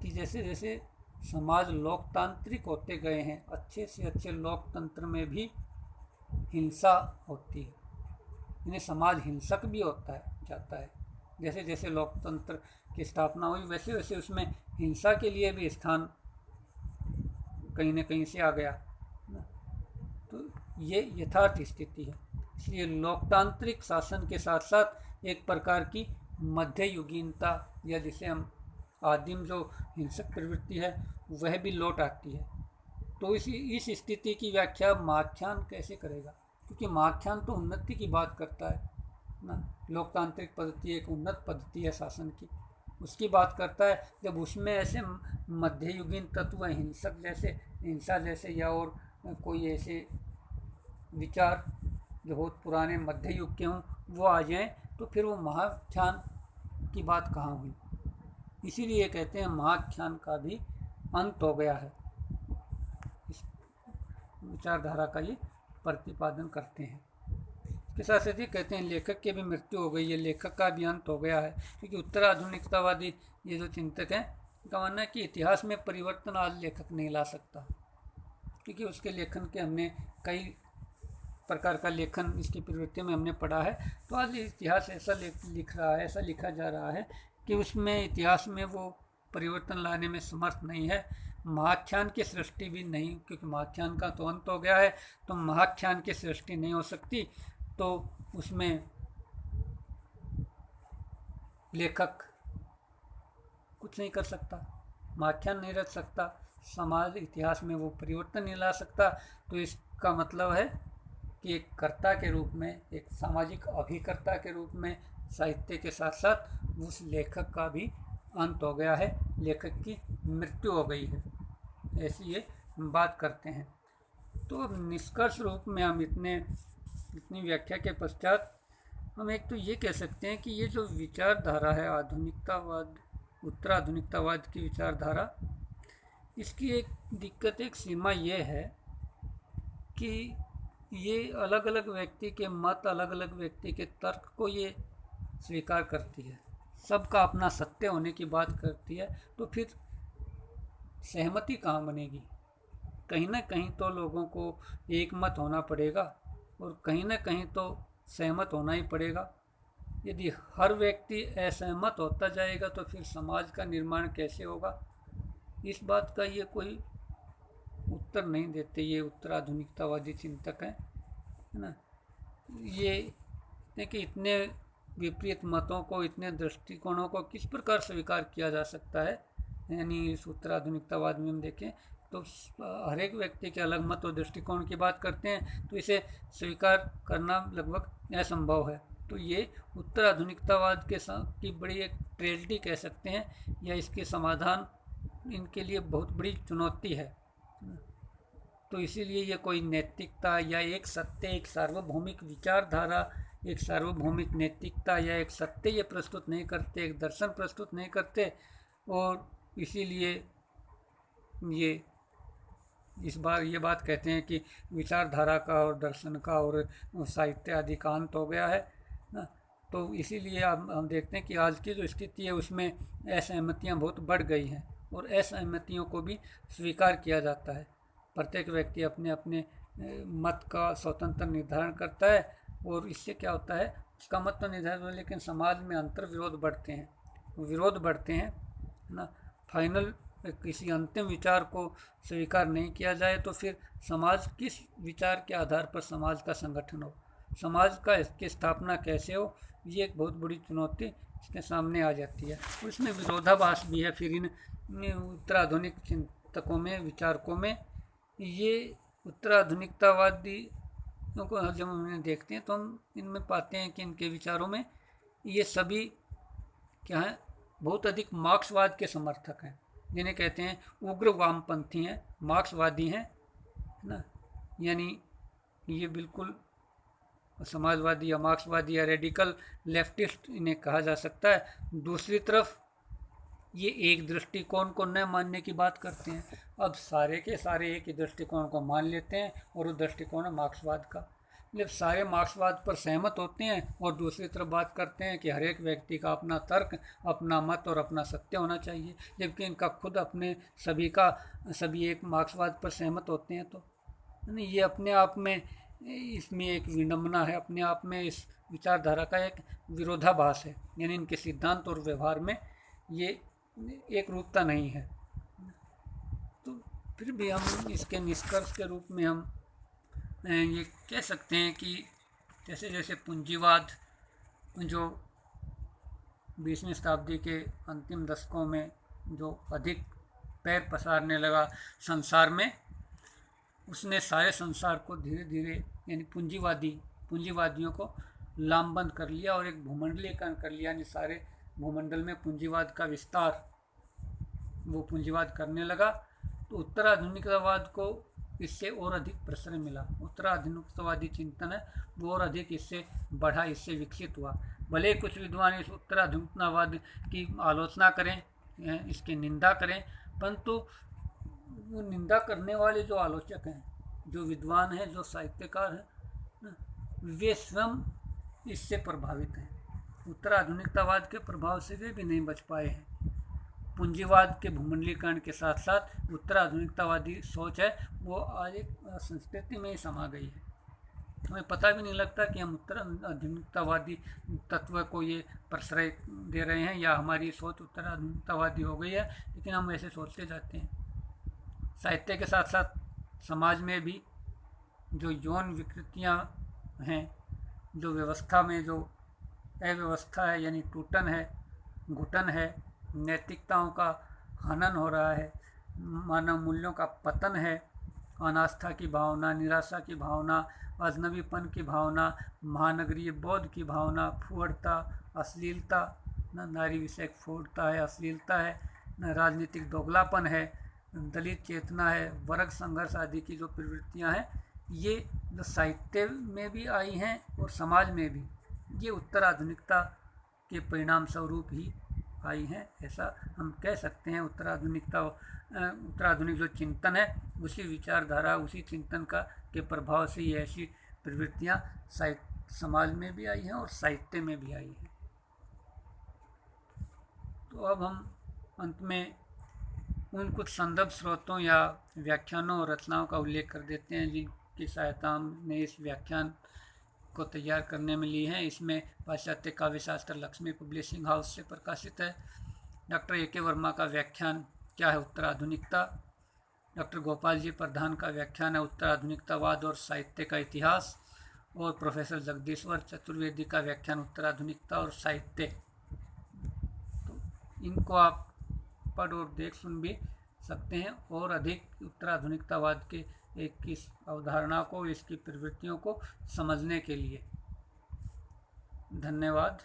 Speaker 1: कि जैसे जैसे समाज लोकतांत्रिक होते गए हैं, अच्छे से अच्छे लोकतंत्र में भी हिंसा होती है, यानी समाज हिंसक भी होता है, चाहता है। जैसे जैसे लोकतंत्र की स्थापना हुई वैसे वैसे उसमें हिंसा के लिए भी स्थान कहीं न कहीं से आ गया। तो ये यथार्थ स्थिति है। इसलिए लोकतांत्रिक शासन के साथ साथ एक प्रकार की मध्ययुगीनता, या जिसे हम आदिम जो हिंसक प्रवृत्ति है वह भी लौट आती है। तो इस स्थिति की व्याख्या महाख्यान कैसे करेगा, क्योंकि महाख्यान तो उन्नति की बात करता है ना। लोकतांत्रिक पद्धति एक उन्नत पद्धति है शासन की, उसकी बात करता है। जब उसमें ऐसे मध्ययुगीन तत्व हिंसा जैसे या और कोई ऐसे विचार जो बहुत पुराने मध्य युग के हों वो आ जाएं, तो फिर वो महाख्यान की बात कहाँ हुई। इसीलिए कहते हैं महाख्यान का भी अंत हो गया है, इस विचारधारा का ये प्रतिपादन करते हैं। इसके साथ साथ ये कहते हैं लेखक की भी मृत्यु हो गई है, लेखक का भी अंत हो गया है, क्योंकि उत्तराधुनिकतावादी ये जो चिंतक हैं उनका मानना है कि इतिहास में परिवर्तन आज लेखक नहीं ला सकता, क्योंकि उसके लेखन के हमने कई प्रकार का लेखन इसकी प्रवृत्ति में हमने पढ़ा है। तो आज इतिहास ऐसा लिख रहा है, ऐसा लिखा जा रहा है कि उसमें इतिहास में वो परिवर्तन लाने में समर्थ नहीं है। महाख्यान की सृष्टि भी नहीं, क्योंकि महाख्यान का तो अंत हो गया है, तो महाख्यान की सृष्टि नहीं हो सकती। तो उसमें लेखक कुछ नहीं कर सकता, महाख्यान नहीं रच सकता, समाज इतिहास में वो परिवर्तन नहीं ला सकता। तो इसका मतलब है कि एक कर्ता के रूप में, एक सामाजिक अभिकर्ता के रूप में साहित्य के साथ साथ उस लेखक का भी अंत हो गया है, लेखक की मृत्यु हो गई है, ऐसी ये बात करते हैं। तो निष्कर्ष रूप में हम इतनी व्याख्या के पश्चात हम एक तो ये कह सकते हैं कि ये जो विचारधारा है आधुनिकतावाद, उत्तराधुनिकतावाद की विचारधारा, इसकी एक दिक्कत, एक सीमा ये है कि ये अलग अलग व्यक्ति के मत, अलग अलग व्यक्ति के तर्क को ये स्वीकार करती है, सबका अपना सत्य होने की बात करती है। तो फिर सहमति कहाँ बनेगी? कहीं ना कहीं तो लोगों को एक मत होना पड़ेगा और कहीं ना कहीं तो सहमत होना ही पड़ेगा। यदि हर व्यक्ति असहमत होता जाएगा तो फिर समाज का निर्माण कैसे होगा? इस बात का ये कोई उत्तर नहीं देते ये उत्तराधुनिकतावादी चिंतक हैं, है ना। ये कि इतने विपरीत मतों को, इतने दृष्टिकोणों को किस प्रकार स्वीकार किया जा सकता है। यानी इस उत्तराधुनिकतावाद में हम देखें तो हर एक व्यक्ति के अलग मत और दृष्टिकोण की बात करते हैं, तो इसे स्वीकार करना लगभग असंभव है। तो ये उत्तराधुनिकतावाद के साथ की बड़ी एक ट्रेजेडी कह सकते हैं, या इसके समाधान इनके लिए बहुत बड़ी चुनौती है। तो इसीलिए ये कोई नैतिकता या एक सत्य, एक सार्वभौमिक विचारधारा, एक सार्वभौमिक नैतिकता या एक सत्य ये प्रस्तुत नहीं करते, एक दर्शन प्रस्तुत नहीं करते। और इसीलिए ये इस बार ये बात कहते हैं कि विचारधारा का और दर्शन का और साहित्य आदि का अंत हो गया है ना। तो इसीलिए हम देखते हैं कि आज की जो स्थिति है उसमें असहमतियाँ बहुत बढ़ गई हैं और असहमतियों को भी स्वीकार किया जाता है। प्रत्येक व्यक्ति अपने अपने मत का स्वतंत्र निर्धारण करता है और इससे क्या होता है, उसका मत तो निर्धारित हो, लेकिन समाज में अंतर विरोध बढ़ते हैं ना। फाइनल किसी अंतिम विचार को स्वीकार नहीं किया जाए तो फिर समाज किस विचार के आधार पर समाज का संगठन हो, समाज का इसकी स्थापना कैसे हो, ये एक बहुत बड़ी चुनौती इसके सामने आ जाती है। और इसमें विरोधाभास भी है फिर इन उत्तराधुनिक चिंतकों में, विचारकों में। ये उत्तराधुनिकतावादी को जब हम देखते हैं तो हम इनमें पाते हैं कि इनके विचारों में ये सभी क्या है, बहुत अधिक मार्क्सवाद के समर्थक हैं, जिन्हें कहते हैं उग्र वामपंथी हैं, मार्क्सवादी हैं, है ना। यानी ये बिल्कुल समाजवादी या मार्क्सवादी या रेडिकल लेफ्टिस्ट इन्हें कहा जा सकता है। दूसरी तरफ ये एक दृष्टिकोण को न मानने की बात करते हैं। अब सारे के सारे एक ही दृष्टिकोण को मान लेते हैं और वो दृष्टिकोण है मार्क्सवाद का। जब सारे मार्क्सवाद पर सहमत होते हैं और दूसरी तरफ बात करते हैं कि हर एक व्यक्ति का अपना तर्क, अपना मत और अपना सत्य होना चाहिए, जबकि इनका खुद अपने सभी एक मार्क्सवाद पर सहमत होते हैं, तो ये अपने आप में इसमें एक विडंबना है, अपने आप में इस विचारधारा का एक विरोधाभास है। यानी इनके सिद्धांत और व्यवहार में ये एक रूपता नहीं है। तो फिर भी हम इसके निष्कर्ष के रूप में हम ये कह सकते हैं कि जैसे जैसे पूंजीवाद जो 20वीं शताब्दी के अंतिम दशकों में जो अधिक पैर पसारने लगा संसार में, उसने सारे संसार को धीरे धीरे यानी पूंजीवादियों को लामबंद कर लिया और एक भूमंडलीकरण कर लिया। यानी सारे भूमंडल में पूंजीवाद का विस्तार वो पूंजीवाद करने लगा। तो उत्तराधुनिकतावाद को इससे और अधिक प्रसरण मिला। उत्तराधुनिकतावादी चिंतन है वो और अधिक इससे बढ़ा, इससे विकसित हुआ। भले कुछ विद्वान इस उत्तराधुनिकतावाद की आलोचना करें, इसकी निंदा करें, परंतु वो निंदा करने वाले जो आलोचक हैं जो विद्वान हैं, जो साहित्यकार हैं, वे स्वयं इससे प्रभावित हैं। उत्तराधुनिकतावाद के प्रभाव से वे भी नहीं बच पाए हैं। पूंजीवाद के भूमंडलीकरण के साथ साथ उत्तराधुनिकतावादी सोच है वो आज एक संस्कृति में ही समा गई है। हमें पता भी नहीं लगता कि हम उत्तराधुनिकतावादी तत्व को ये प्रश्रय दे रहे हैं या हमारी सोच उत्तराधुनिकतावादी हो गई है, लेकिन हम ऐसे सोचते जाते हैं। साहित्य के साथ साथ समाज में भी जो यौन विकृतियाँ हैं, जो व्यवस्था में जो अव्यवस्था है, यानी टूटन है, घुटन है, नैतिकताओं का हनन हो रहा है, मानव मूल्यों का पतन है, अनास्था की भावना, निराशा की भावना, अजनबीपन की भावना, महानगरीय बोध की भावना, फुहड़ता, अश्लीलता, नारी विषयक फुहड़ता है, अश्लीलता है, राजनीतिक दोगलापन है, दलित चेतना है, वर्ग संघर्ष आदि की जो प्रवृत्तियां हैं, ये जो साहित्य में भी आई हैं और समाज में भी, ये उत्तराधुनिकता के परिणाम स्वरूप ही आई हैं, ऐसा हम कह सकते हैं। उत्तराधुनिक जो चिंतन है, उसी विचारधारा, उसी चिंतन के प्रभाव से ये ऐसी प्रवृत्तियाँ समाज में भी आई हैं और साहित्य में भी आई हैं। तो अब हम अंत में उन कुछ संदर्भ स्रोतों या व्याख्यानों और रचनाओं का उल्लेख कर देते हैं जिनकी सहायता हमने इस व्याख्यान को तैयार करने में ली है। इसमें पाश्चात्य काव्य शास्त्र लक्ष्मी पब्लिशिंग हाउस से प्रकाशित है। Doctor A K. वर्मा का व्याख्यान क्या है उत्तराधुनिकता, डॉक्टर गोपाल जी प्रधान का व्याख्यान है उत्तराधुनिकतावाद और साहित्य का इतिहास, और प्रोफेसर जगदीश्वर चतुर्वेदी का व्याख्यान उत्तराधुनिकता और साहित्य। तो इनको आप पढ़ और देख सुन भी सकते हैं और अधिक उत्तराधुनिकतावाद के इस अवधारणा को, इसकी प्रवृत्तियों को समझने के लिए। धन्यवाद।